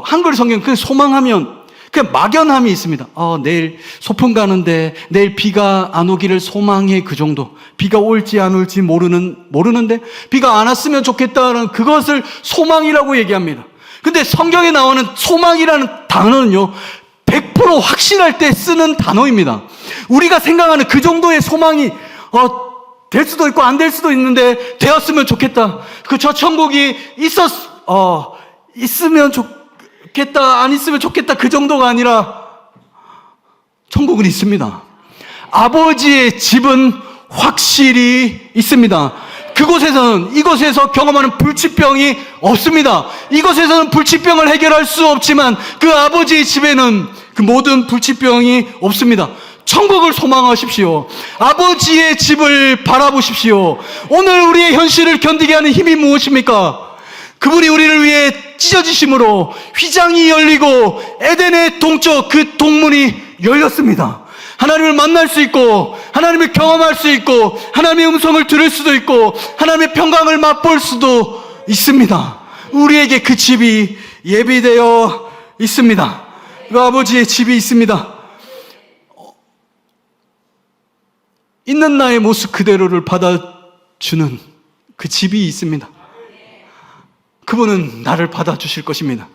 한글 성경 그냥 소망하면 그냥 막연함이 있습니다. 내일 소풍 가는데 내일 비가 안 오기를 소망해, 그 정도. 비가 올지 안 올지 모르는데 비가 안 왔으면 좋겠다는 그것을 소망이라고 얘기합니다. 근데 성경에 나오는 소망이라는 단어는요, 100% 확신할 때 쓰는 단어입니다. 우리가 생각하는 그 정도의 소망이 될 수도 있고 안 될 수도 있는데 되었으면 좋겠다. 저 천국이 있으면 좋겠다, 안 있으면 좋겠다, 그 정도가 아니라 천국은 있습니다. 아버지의 집은 확실히 있습니다. 이곳에서 경험하는 불치병이 없습니다. 이곳에서는 불치병을 해결할 수 없지만 그 아버지의 집에는 그 모든 불치병이 없습니다. 천국을 소망하십시오. 아버지의 집을 바라보십시오. 오늘 우리의 현실을 견디게 하는 힘이 무엇입니까? 그분이 우리를 위해 찢어지심으로 휘장이 열리고 에덴의 동쪽 그 동문이 열렸습니다. 하나님을 만날 수 있고, 하나님을 경험할 수 있고, 하나님의 음성을 들을 수도 있고, 하나님의 평강을 맛볼 수도 있습니다. 우리에게 그 집이 예비되어 있습니다. 그 아버지의 집이 있습니다. 있는 나의 모습 그대로를 받아주는 그 집이 있습니다. 그분은 나를 받아주실 것입니다.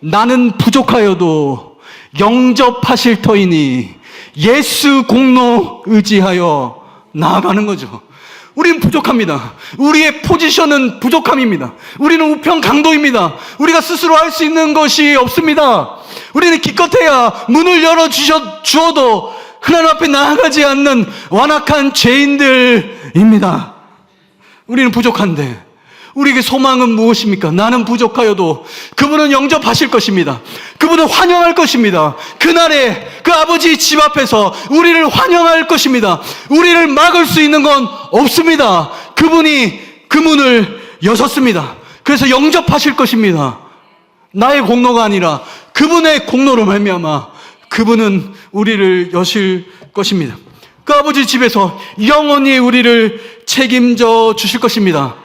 나는 부족하여도 영접하실 터이니 예수 공로 의지하여 나아가는 거죠. 우리는 부족합니다. 우리의 포지션은 부족함입니다. 우리는 우편 강도입니다. 우리가 스스로 할 수 있는 것이 없습니다. 우리는 기껏해야 문을 열어주어도 하나님 앞에 나아가지 않는 완악한 죄인들입니다. 우리는 부족한데 우리에게 소망은 무엇입니까? 나는 부족하여도 그분은 영접하실 것입니다. 그분은 환영할 것입니다. 그날에 그 아버지 집 앞에서 우리를 환영할 것입니다. 우리를 막을 수 있는 건 없습니다. 그분이 그 문을 여셨습니다. 그래서 영접하실 것입니다. 나의 공로가 아니라 그분의 공로로 말미암아 그분은 우리를 여실 것입니다. 그 아버지 집에서 영원히 우리를 책임져 주실 것입니다.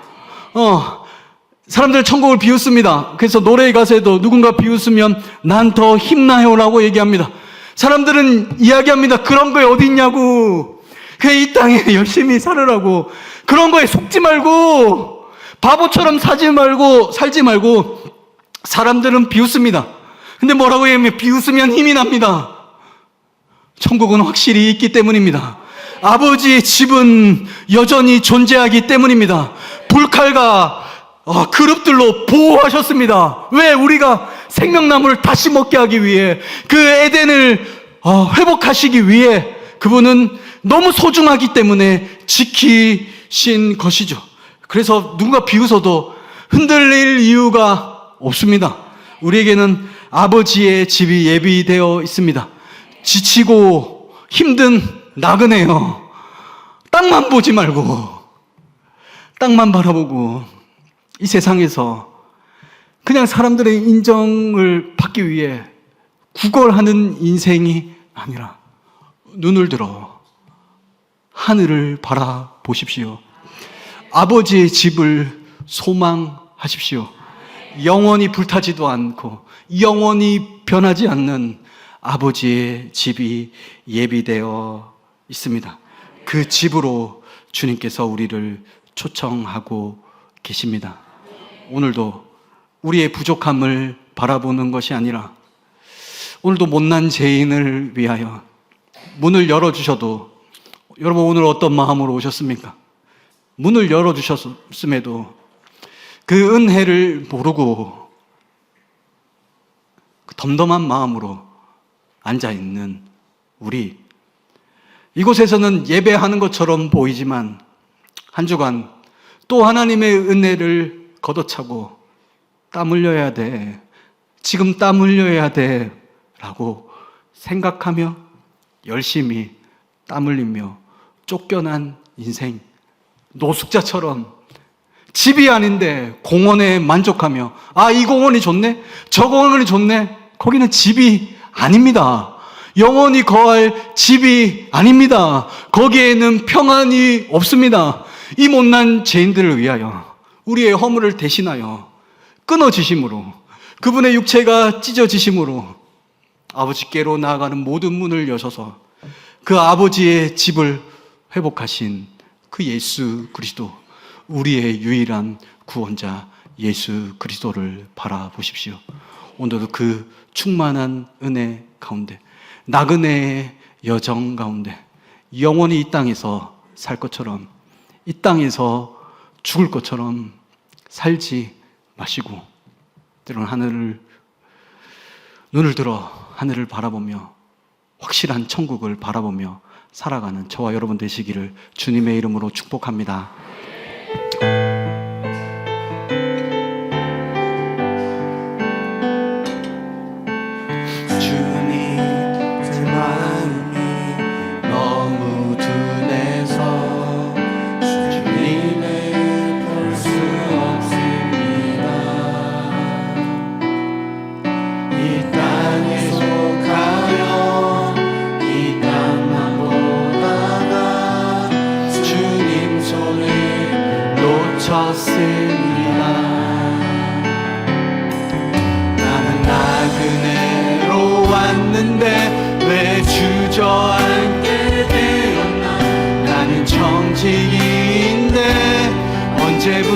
사람들은 천국을 비웃습니다. 그래서 노래 가사에도 누군가 비웃으면 난 더 힘나요라고 얘기합니다. 사람들은 이야기합니다. 그런 거에 어디 있냐고. 그냥 이 땅에 열심히 살으라고. 그런 거에 속지 말고 바보처럼 살지 말고 사람들은 비웃습니다. 근데 뭐라고 얘기하면 비웃으면 힘이 납니다. 천국은 확실히 있기 때문입니다. 아버지의 집은 여전히 존재하기 때문입니다. 불칼과 그룹들로 보호하셨습니다. 왜? 우리가 생명나무를 다시 먹게 하기 위해, 그 에덴을 회복하시기 위해 그분은 너무 소중하기 때문에 지키신 것이죠. 그래서 누군가 비웃어도 흔들릴 이유가 없습니다. 우리에게는 아버지의 집이 예비되어 있습니다. 지치고 힘든 나그네요. 땅만 보지 말고 땅만 바라보고 이 세상에서 그냥 사람들의 인정을 받기 위해 구걸하는 인생이 아니라 눈을 들어 하늘을 바라보십시오. 아버지의 집을 소망하십시오. 영원히 불타지도 않고 영원히 변하지 않는 아버지의 집이 예비되어 있습니다. 그 집으로 주님께서 우리를 초청하고 계십니다. 오늘도 우리의 부족함을 바라보는 것이 아니라 오늘도 못난 죄인을 위하여 문을 열어주셔도, 여러분 오늘 어떤 마음으로 오셨습니까? 문을 열어주셨음에도 그 은혜를 모르고 그 덤덤한 마음으로 앉아있는 우리, 이곳에서는 예배하는 것처럼 보이지만 한 주간 또 하나님의 은혜를 걷어차고 땀 흘려야 돼, 지금 땀 흘려야 돼 라고 생각하며 열심히 땀 흘리며 쫓겨난 인생, 노숙자처럼 집이 아닌데 공원에 만족하며 이 공원이 좋네, 저 공원이 좋네. 거기는 집이 아닙니다. 영원히 거할 집이 아닙니다. 거기에는 평안이 없습니다. 이 못난 죄인들을 위하여 우리의 허물을 대신하여 끊어지심으로, 그분의 육체가 찢어지심으로 아버지께로 나아가는 모든 문을 여셔서 그 아버지의 집을 회복하신 그 예수 그리스도, 우리의 유일한 구원자 예수 그리스도를 바라보십시오. 오늘도 그 충만한 은혜 가운데, 나그네의 여정 가운데 영원히 이 땅에서 살 것처럼, 이 땅에서 죽을 것처럼 살지 마시고 때로는 눈을 들어 하늘을 바라보며 확실한 천국을 바라보며 살아가는 저와 여러분 되시기를 주님의 이름으로 축복합니다. 나는 나그네로 왔는데 왜 주저앉게 되었나.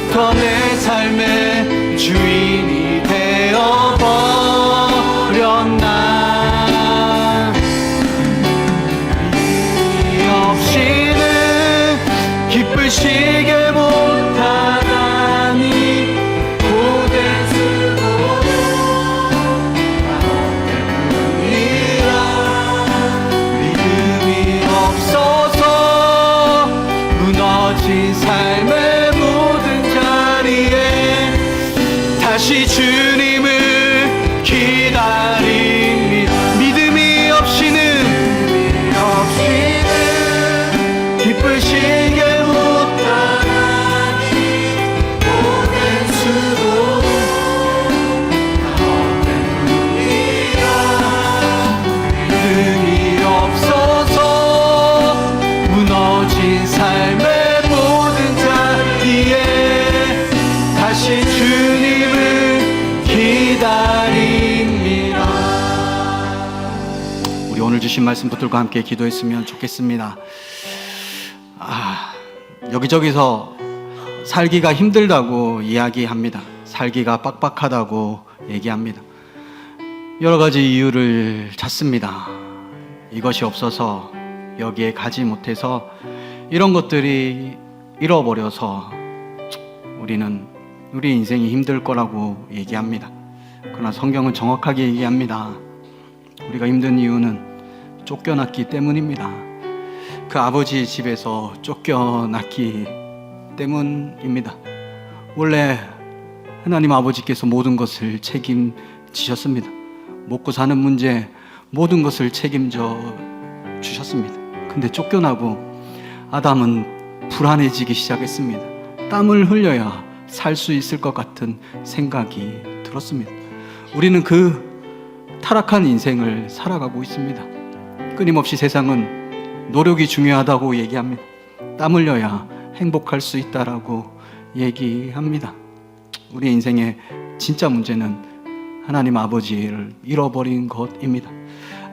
이제부터 내 삶의 주인이 되어버렸나. 믿음이 없이는 기쁘시게 못하다니 고된 수고로 믿음이 없어서 무너진 삶의 모든 자리에 다시 주님을 기다립니다. 믿음이 없이는 기쁘시게 못하다니 고된 수고로 믿음이 없어서 무너진 삶의 모든 자리에 다시 주님을 기다립니다. 우리 오늘 주신 말씀 붙들고 함께 기도했으면 좋겠습니다. 여기저기서 살기가 힘들다고 이야기합니다. 살기가 빡빡하다고 얘기합니다. 여러 가지 이유를 찾습니다. 이것이 없어서, 여기에 가지 못해서, 이런 것들이 잃어버려서 우리는 우리 인생이 힘들 거라고 얘기합니다. 그러나 성경은 정확하게 얘기합니다. 우리가 힘든 이유는 쫓겨났기 때문입니다. 그 아버지의 집에서 쫓겨났기 때문입니다. 원래 하나님 아버지께서 모든 것을 책임지셨습니다. 먹고 사는 문제 모든 것을 책임져 주셨습니다. 근데 쫓겨나고 아담은 불안해지기 시작했습니다. 땀을 흘려야 살 수 있을 것 같은 생각이 들었습니다. 우리는 그 타락한 인생을 살아가고 있습니다. 끊임없이 세상은 노력이 중요하다고 얘기합니다. 땀 흘려야 행복할 수 있다라고 얘기합니다. 우리 인생의 진짜 문제는 하나님 아버지를 잃어버린 것입니다.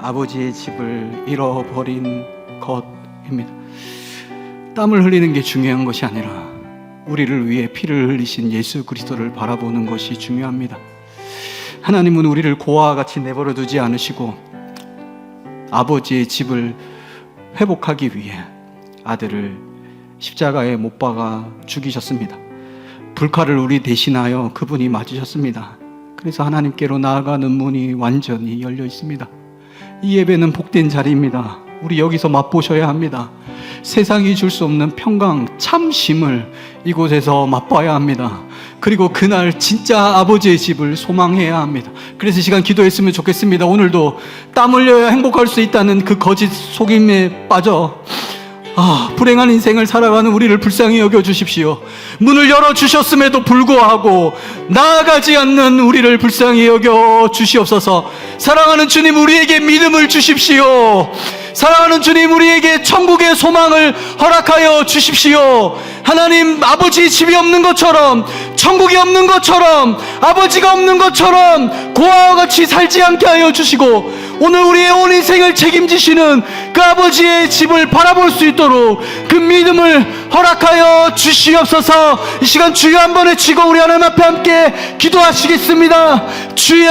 아버지의 집을 잃어버린 것입니다. 땀을 흘리는 게 중요한 것이 아니라 우리를 위해 피를 흘리신 예수 그리스도를 바라보는 것이 중요합니다. 하나님은 우리를 고아와 같이 내버려 두지 않으시고 아버지의 집을 회복하기 위해 아들을 십자가에 못 박아 죽이셨습니다. 불칼을 우리 대신하여 그분이 맞으셨습니다. 그래서 하나님께로 나아가는 문이 완전히 열려 있습니다. 이 예배는 복된 자리입니다. 우리 여기서 맛보셔야 합니다. 세상이 줄 수 없는 평강, 참심을 이곳에서 맛봐야 합니다. 그리고 그날 진짜 아버지의 집을 소망해야 합니다. 그래서 이 시간 기도했으면 좋겠습니다. 오늘도 땀 흘려야 행복할 수 있다는 그 거짓 속임에 빠져 불행한 인생을 살아가는 우리를 불쌍히 여겨주십시오. 문을 열어주셨음에도 불구하고 나아가지 않는 우리를 불쌍히 여겨주시옵소서. 사랑하는 주님, 우리에게 믿음을 주십시오. 사랑하는 주님, 우리에게 천국의 소망을 허락하여 주십시오. 하나님, 아버지 집이 없는 것처럼, 천국이 없는 것처럼, 아버지가 없는 것처럼 고아와 같이 살지 않게 하여 주시고, 오늘 우리의 온 인생을 책임지시는 그 아버지의 집을 바라볼 수 있도록 그 믿음을 허락하여 주시옵소서. 이 시간 주여 한번 외치고 우리 하나님 앞에 함께 기도하시겠습니다. 주여!